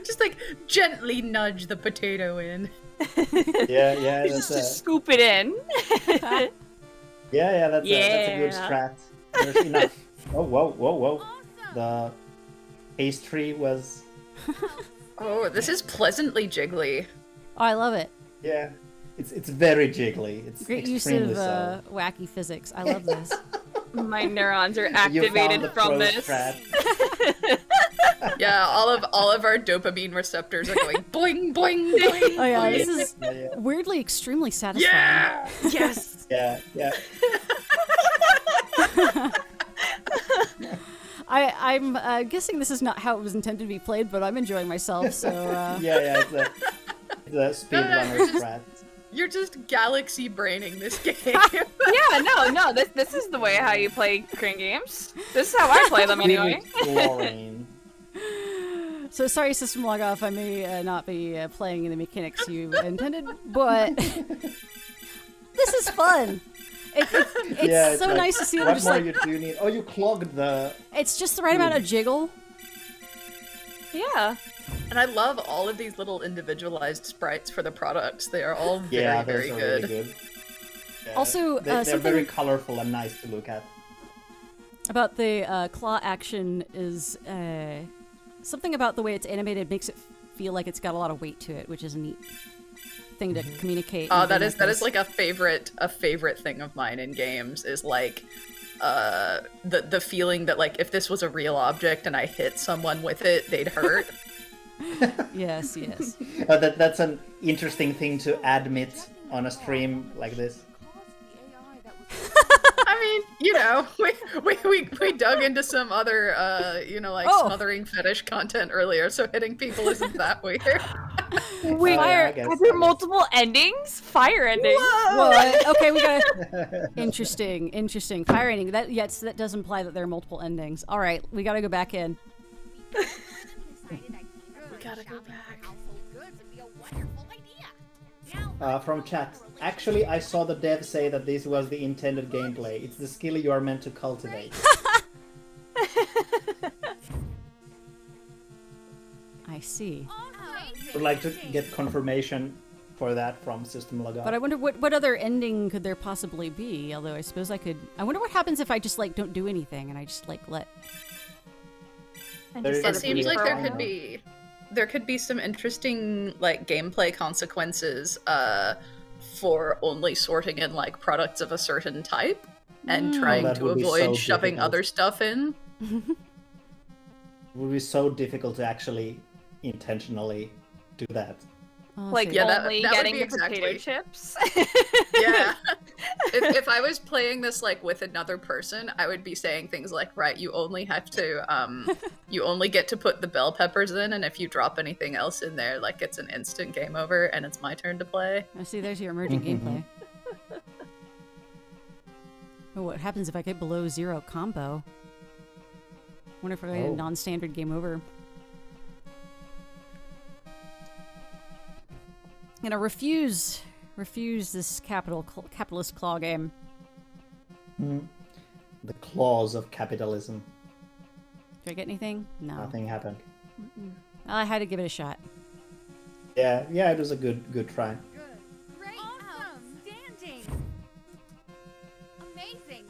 Just like gently nudge the potato in. Yeah, Just that's to scoop it in. that's a good Yeah. strat. There's enough. Oh, whoa. Awesome. The pastry was, Oh, this is pleasantly jiggly. Oh, I love it. yeah, it's very jiggly. It's Great use extremely of so. wacky physics. I love this. My neurons are You found activated the from pro this. strat. Yeah, all of our dopamine receptors are going boing boing boing. Oh yeah, boing. this is Yeah. weirdly extremely satisfying. Yeah. Yes. Yeah. I'm guessing this is not how it was intended to be played, but I'm enjoying myself. So Yeah, it's a speedrunner strat. You're just galaxy braining this game. Yeah, no, this is the way how you play crane games. This is how I play them anyway. Exploring. So sorry, System Log Off. I may not be playing in the mechanics you intended, but this is fun. It's Yeah, so like, nice to see them what just more like you do need? Oh, you clogged the. it's just the right amount of jiggle. Yeah. And I love all of these little individualized sprites for the products. They are all very, Yeah, very those are good. really good. Yeah. Also, they're something- very colorful and nice to look at. About the claw action is something about the way it's animated makes it feel like it's got a lot of weight to it, which is a neat thing to communicate. Oh, in a that game is that this. is like a favorite thing of mine in games is like the feeling that like if this was a real object and I hit someone with it, they'd hurt. Yes. That's an interesting thing to admit on a stream like this. I mean, you know, we dug into some other smothering fetish content earlier, so hitting people isn't that weird. Wait, yeah, I guess, are there I guess. multiple endings? Fire endings. What? Okay, we got interesting. Fire ending. That that does imply that there are multiple endings. All right, we got to go back in. We gotta go back. From chat. Actually, I saw the dev say that this was the intended gameplay. It's the skill you are meant to cultivate. I see. Would like to get confirmation for that from System Log Off. But I wonder what other ending could there possibly be? Although I suppose I could. I wonder what happens if I just like don't do anything and I just like let. And There just is let It Gotta seems be like a there while. could be some interesting like gameplay consequences for only sorting in like products of a certain type and trying that to would be avoid so shoving difficult. other stuff in. It would be so difficult to actually intentionally do that. like Yeah, that- only that would getting be the potato exactly- chips. Yeah. if I was playing this like with another person, I would be saying things like, right, you only have to you only get to put the bell peppers in, and if you drop anything else in there, like it's an instant game over and it's my turn to play. I see. There's your emerging gameplay. Oh, what happens if I get below 0 combo? Wonder if I get a Oh. non-standard game over. I'm gonna refuse this capitalist claw game. The claws of capitalism. Did I get anything? No. Nothing happened. I had to give it a shot. Yeah, it was a good try. Great. Outstanding. Amazing.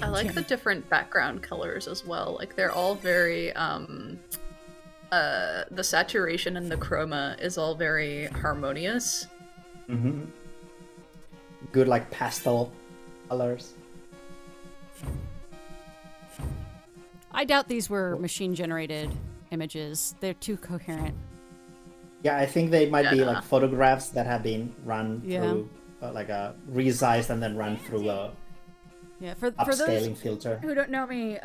I like the different background colors as well. Like they're all very the saturation and the chroma is all very harmonious. Mm-hmm. Good, like pastel colors. I doubt these were machine-generated images. They're too coherent. Yeah, I think they might be Yeah. like photographs that have been run Yeah. through like a resized and then run through a Yeah, for upscaling those filter. who don't know me,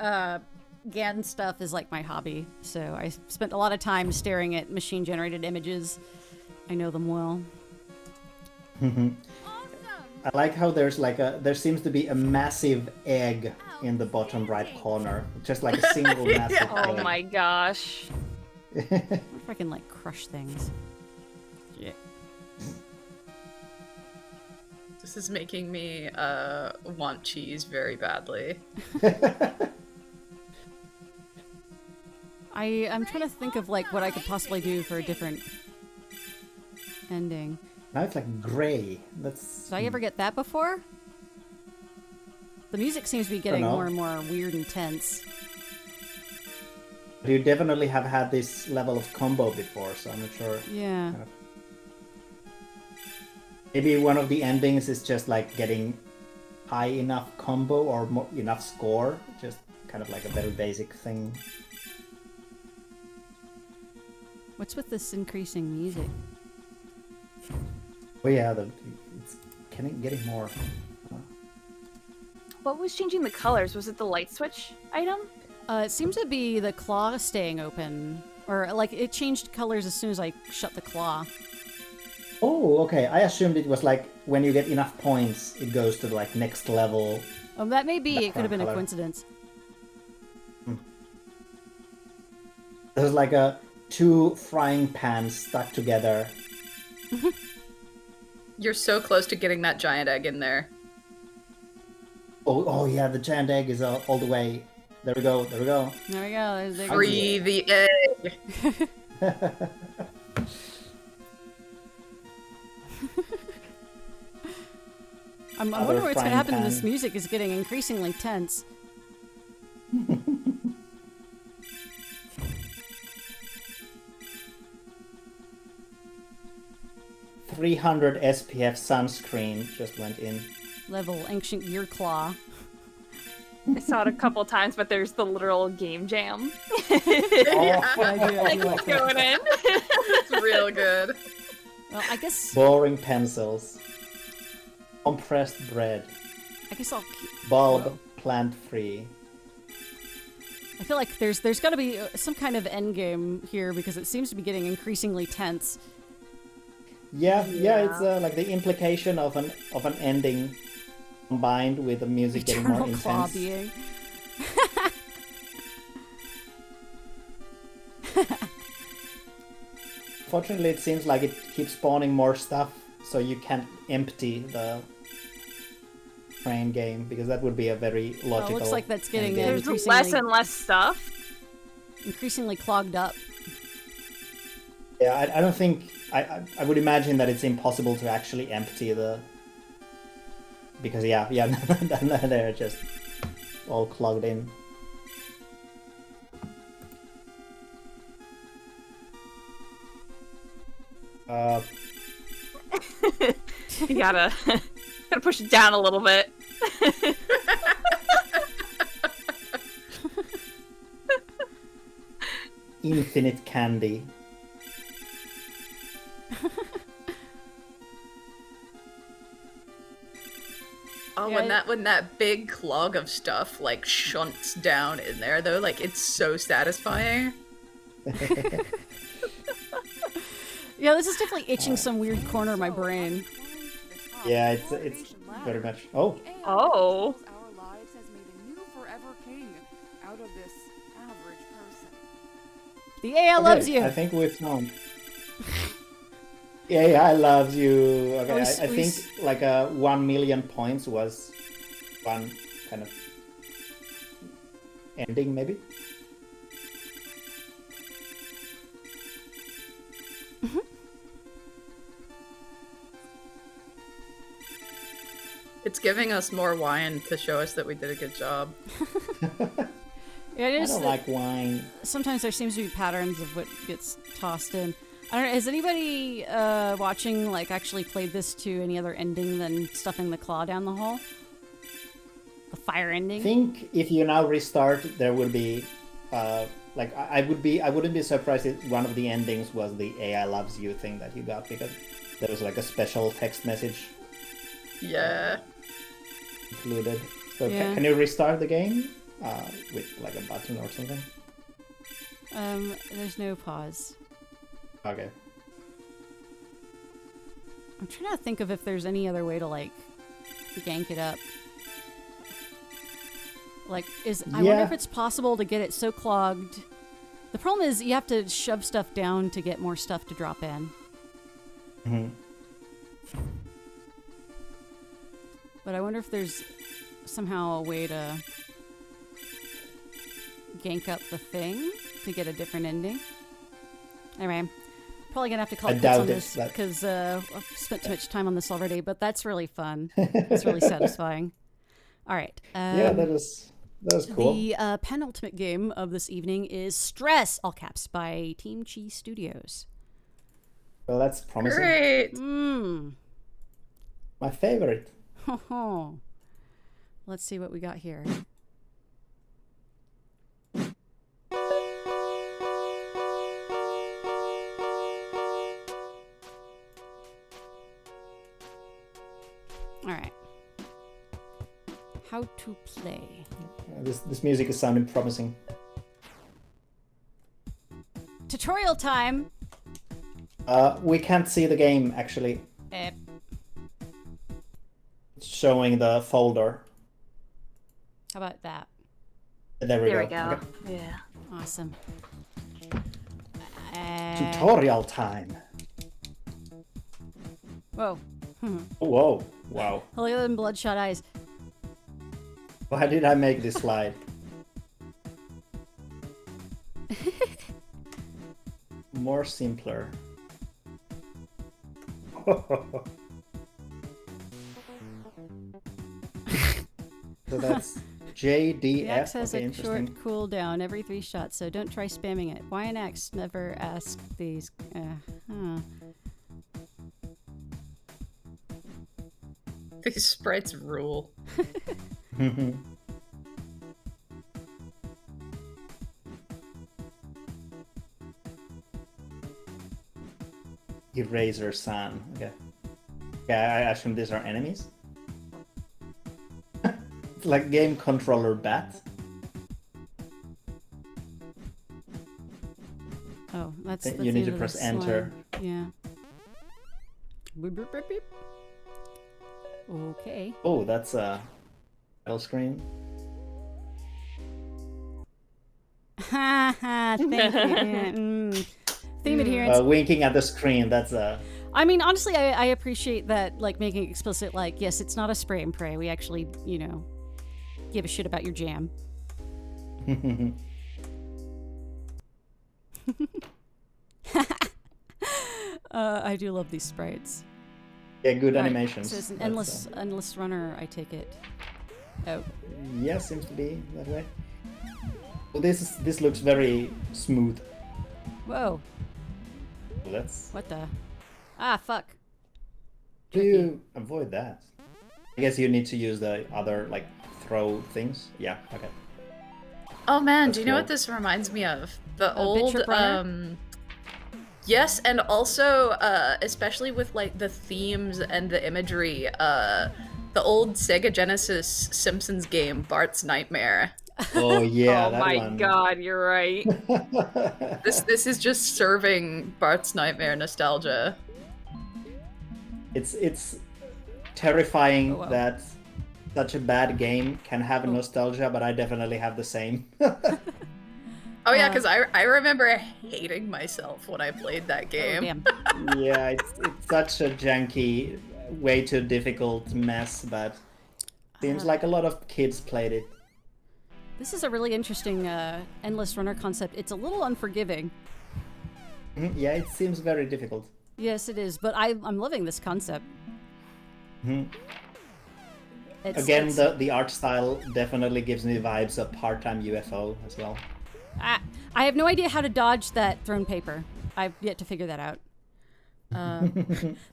GAN stuff is like my hobby. So I spent a lot of time staring at machine-generated images. I know them well. Awesome! I like how there seems to be a massive egg in the bottom right corner, just like a single massive Oh egg. my gosh. I wonder if I can like crush things. Yeah. This is making me want cheese very badly. I'm trying to think of like what I could possibly do for a different ending. Now it's like gray. That's Did I ever get that before? The music seems to be getting know. more and more weird and tense. You definitely have had this level of combo before, so I'm not sure. Yeah. Maybe one of the endings is just like getting high enough combo or enough score, just kind of like a very basic thing. What's with this increasing music? Oh yeah, it's getting more. What was changing the colors? Was it the light switch item? It seems to be the claw staying open. Or, like, it changed colors as soon as I shut the claw. Oh, okay. I assumed it was like when you get enough points, it goes to the like next level. That may be. It could have been a Background color. coincidence. There's like two frying pans stuck together. You're so close to getting that giant egg in there. Oh yeah, the giant egg is all the way. There we go. There we go. There we go. There's the Free the egg! I'm Other wondering what's going to frying happen. This pan. music is getting increasingly tense. 300 SPF sunscreen just went in. Level Ancient Gear Claw. I saw it a couple times, but there's the literal game jam. Oh, I do like that. Going in. It's real good. Well, I guess boring pencils. Compressed bread. I'll. Bulb plant free. I feel like there's got to be some kind of end game here because it seems to be getting increasingly tense. Yeah, it's like the implication of an ending combined with the music getting more Eternal claw intense. being. Fortunately, it seems like it keeps spawning more stuff, so you can't empty the train game because that would be a very logical. looks like that's getting endgame. There's increasingly- less and less stuff. Increasingly clogged up. Yeah, I don't think I would imagine that it's impossible to actually empty the because they're just all clogged in. You gotta push it down a little bit. Infinite candy. Oh, Yeah, when that big clog of stuff like shunts down in there though, like it's so satisfying. Yeah, this is definitely itching some weird corner of my brain. Yeah, it's very much. Oh, Oh. Our lives has made a new forever king out of this average person. The AI loves okay, you. I think we've known. Yeah, I love you. Okay, We I s- we think s- like 1 million points was one kind of ending, maybe. It's giving us more wine to show us that we did a good job. Yeah, it I is. don't like wine. Sometimes there seems to be patterns of what gets tossed in. I don't know. Has anybody watching like actually played this to any other ending than stuffing the claw down the hole? The fire I ending. think if you now restart, there will be, like I wouldn't be surprised if one of the endings was the AI loves you thing that you got, because there was like a special text message Yeah. included. So Yeah. can you restart the game with like a button or something? There's no pause. Okay. I'm trying to think of if there's any other way to like gank it up. Like, I wonder if it's possible to get it so clogged. The problem is you have to shove stuff down to get more stuff to drop in. Mm-hmm. But I wonder if there's somehow a way to gank up the thing to get a different ending. Anyway, probably gonna have to call I quits doubt on it, this but- because I've spent too much time on this already. But that's really fun. It's really satisfying. All right. Yeah, that is cool. The penultimate game of this evening is Stress, all caps, by Team Chi Studios. Well, that's promising. Great. Mmm. My favorite. Let's see what we got here. All right. How to play. This music is sounding promising. Tutorial time. We can't see the game actually. Eh, It's showing the folder. how about that? There we There go. we go. Okay. Yeah. Awesome. Tutorial time. Whoa. Whoa! Wow! Look at them bloodshot eyes. Why did I make this slide? More simpler. So that's JDF. The X has Okay, a short interesting. cooldown every 3 shots, so don't try spamming it. Y and X never ask these. These sprites rule. Eraser San. Okay. Yeah, I assume these are enemies. It's like game controller bat. Oh, that's You the need thing to with press the enter. slime. Yeah. Beep, beep, beep, beep. Okay. Oh, that's a title screen. Ha ha. Thank you. Yeah, Theme adherence. Winking at the screen. That's a. I mean, honestly, I appreciate that, like, making it explicit, like, yes, it's not a spray and pray. We actually, you know, give a shit about your jam. I do love these sprites. Yeah, good All right, animations. so it's an That's, endless runner, I take it. Oh. yeah, seems to be that way. Well, this looks very smooth. Whoa. Well, that's. What the? Ah, fuck. Do you avoid that? I guess you need to use the other like throw things. Yeah. Okay. Oh man, That's do you know cool. what this reminds me of? The Bit old Trip Runner? yes, and also especially with like the themes and the imagery, the old Sega Genesis Simpsons game Bart's Nightmare. Oh yeah, oh that my one. god, you're right. This is just serving Bart's Nightmare nostalgia. It's terrifying Oh, wow. that such a bad game can have Oh. nostalgia, but I definitely have the same. Oh yeah, because I remember hating myself when I played that Oh, game. damn. Yeah, it's such a janky, way too difficult mess, but seems like a lot of kids played it. This is a really interesting endless runner concept. It's a little unforgiving. Yeah, it seems very difficult. Yes, it is, but I'm loving this concept. Mhm. Again, it's- the art style definitely gives me vibes of part-time UFO as well. I have no idea how to dodge that thrown paper. I've yet to figure that out.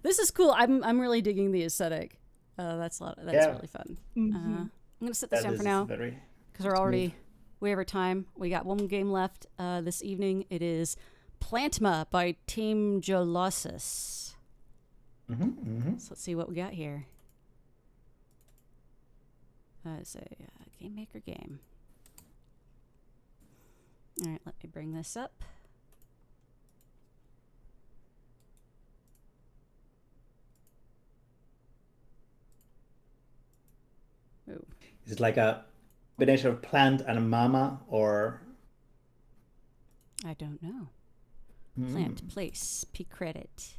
This is cool. I'm really digging the aesthetic. That's Yeah. really fun. I'm gonna set this That down for is now very because we're already way over time. We got one game left this evening. It is Plantma by Team Jolosis. So let's see what we got here. It's a game maker game. All right, let me bring this up. Ooh. Is it like a combination of plant and a mama, or? I don't know. Plant, place, P credit.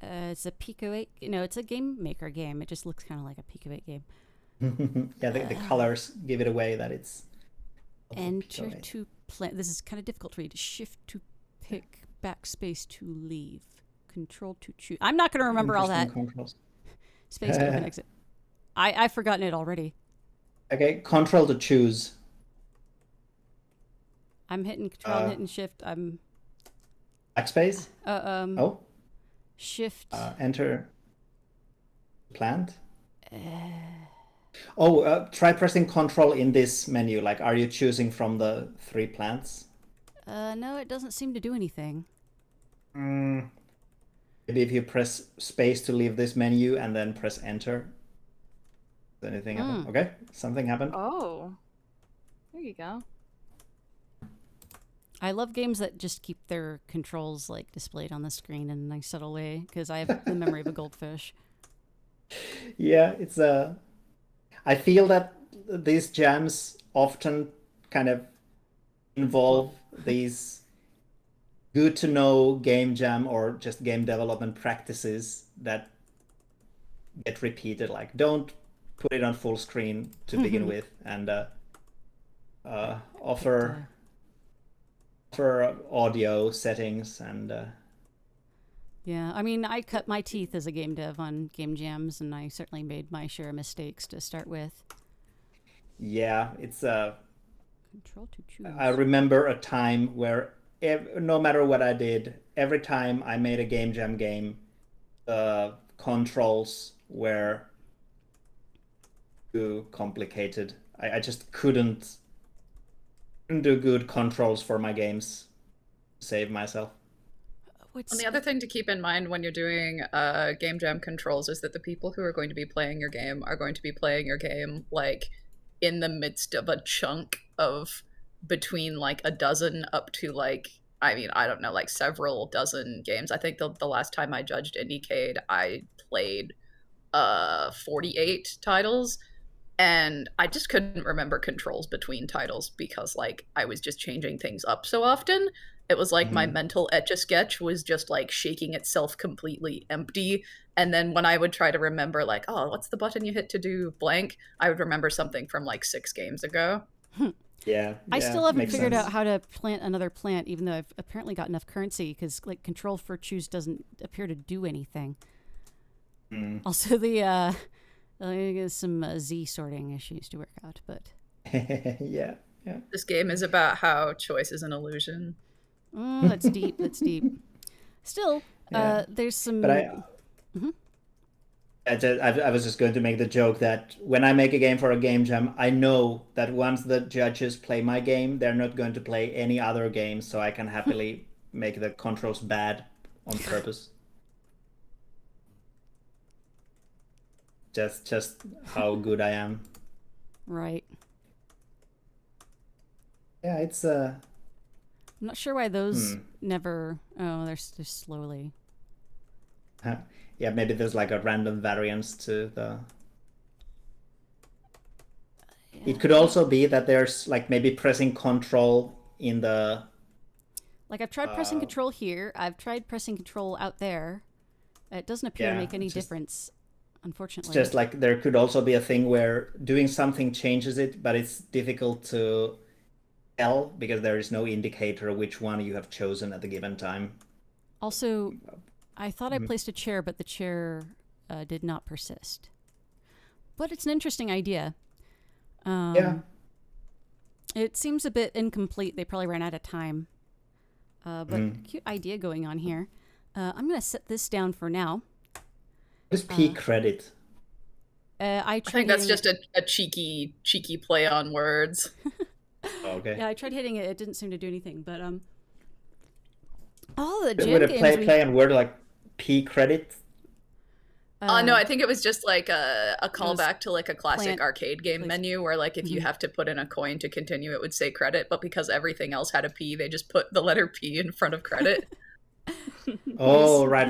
It's a Pico 8. No, it's a game maker game. It just looks kind of like a Pico 8 game. Yeah, the colors give it away that it's. Enter to plant. This is kind of difficult to read. Shift to pick, backspace to leave, control to choose. I'm not going to remember all that. Controls. Space to open exit. I've forgotten it already. Okay, control to choose. I'm hitting control and hitting shift. I'm Backspace. oh. Shift. Enter. Plant. Try pressing control in this menu. Like, are you choosing from the 3 plants? No, it doesn't seem to do anything. Maybe if you press space to leave this menu and then press enter. Does anything happen? Okay, something happened. Oh, there you go. I love games that just keep their controls like displayed on the screen in a nice subtle way because I have the memory of a goldfish. Yeah, it's I feel that these jams often kind of involve these good to know game jam or just game development practices that get repeated. Like, don't put it on full screen to begin with, and offer audio settings and. Yeah, I mean, I cut my teeth as a game dev on game jams, and I certainly made my share of mistakes to start with. Yeah, it's Control to choose. I remember a time where no matter what I did, every time I made a game jam game, controls were too complicated. I just couldn't do good controls for my games to save myself. And the other thing to keep in mind when you're doing game jam controls is that the people who are going to be playing your game are going to be playing your game like in the midst of a chunk of between like a dozen up to like, I mean, I don't know, like several dozen games. I think the last time I judged Indiecade, I played 48 titles, and I just couldn't remember controls between titles because like I was just changing things up so often. It was like my mental etch-a-sketch was just like shaking itself completely empty. And then when I would try to remember like, oh, what's the button you hit to do blank? I would remember something from like 6 games ago. Yeah. I still haven't figured sense. out how to plant another plant, even though I've apparently got enough currency, because like control for choose doesn't appear to do anything. Also, there's some Z sorting issues to work out, but yeah. This game is about how choice is an illusion. That's deep. That's deep. Still, there's some. But I was just going to make the joke that when I make a game for a game jam, I know that once the judges play my game, they're not going to play any other game, so I can happily make the controls bad on purpose. Just how good I am. Right. Yeah, it's I'm not sure why those never. Oh, they're just slowly. Yeah, maybe there's like a random variance to the. It could also be that there's like maybe pressing control in the. Like I've tried pressing control here. I've tried pressing control out there. It doesn't appear to make any difference, unfortunately. It's just like there could also be a thing where doing something changes it, but it's difficult to tell because there is no indicator which one you have chosen at the given time. Also, I thought I placed a chair, but the chair did not persist. But it's an interesting idea. Yeah. It seems a bit incomplete. They probably ran out of time. But cute idea going on here. I'm going to set this down for now. What is P credit? I think that's just a cheeky play on words. Okay. Yeah, I tried hitting it. It didn't seem to do anything. But all the jam Would it games play on word like P credit? No, I think it was just like a callback to like a classic plant- arcade game like- menu where like if you have to put in a coin to continue, it would say credit, but because everything else had a P, they just put the letter P in front of credit. Oh, right.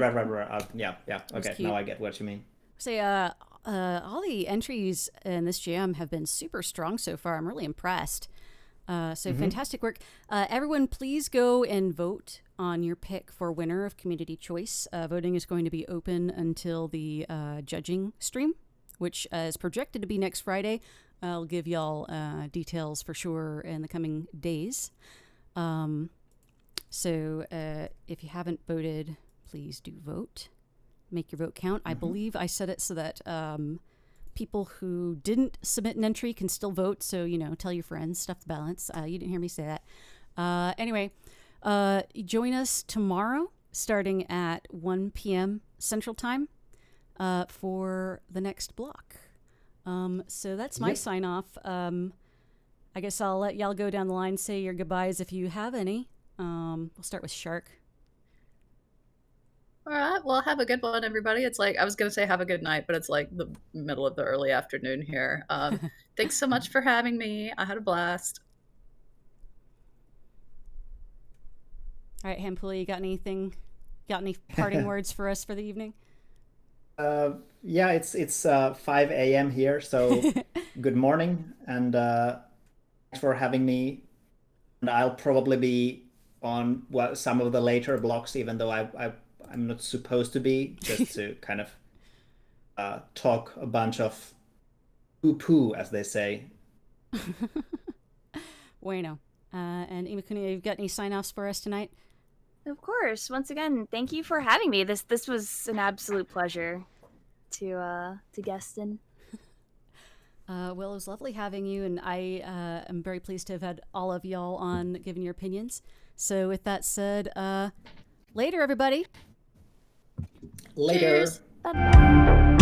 Yeah. Okay, cute. now I get what you mean. Say, all the entries in this jam have been super strong so far. I'm really impressed. So fantastic work. Everyone, please go and vote on your pick for winner of Community Choice. Voting is going to be open until the judging stream, which is projected to be next Friday. I'll give y'all details for sure in the coming days. So if you haven't voted, please do vote. Make your vote count. I believe I set it so that people who didn't submit an entry can still vote. So, you know, tell your friends, stuff the balance. You didn't hear me say that. Anyway, join us tomorrow starting at 1 p.m. Central Time for the next block. So that's my sign off. I guess I'll let y'all go down the line, say your goodbyes if you have any. We'll start with Shark. All right, well, have a good one, everybody. It's like, I was going to say have a good night, but it's like the middle of the early afternoon here. Thanks so much for having me. I had a blast. All right, Hampuli, you got anything? Got any parting words for us for the evening? Yeah, it's 5 a.m. here, so good morning, and thanks for having me. And I'll probably be on some of the later blocks, even though I'm not supposed to be, just to kind of talk a bunch of poo-poo, as they say. Bueno. And Imakuni, you've got any sign-offs for us tonight? Of course. Once again, thank you for having me. This was an absolute pleasure to guest in. Well, it was lovely having you, and I am very pleased to have had all of y'all on giving your opinions. So with that said, later, everybody. Later. Cheers. Bye-bye.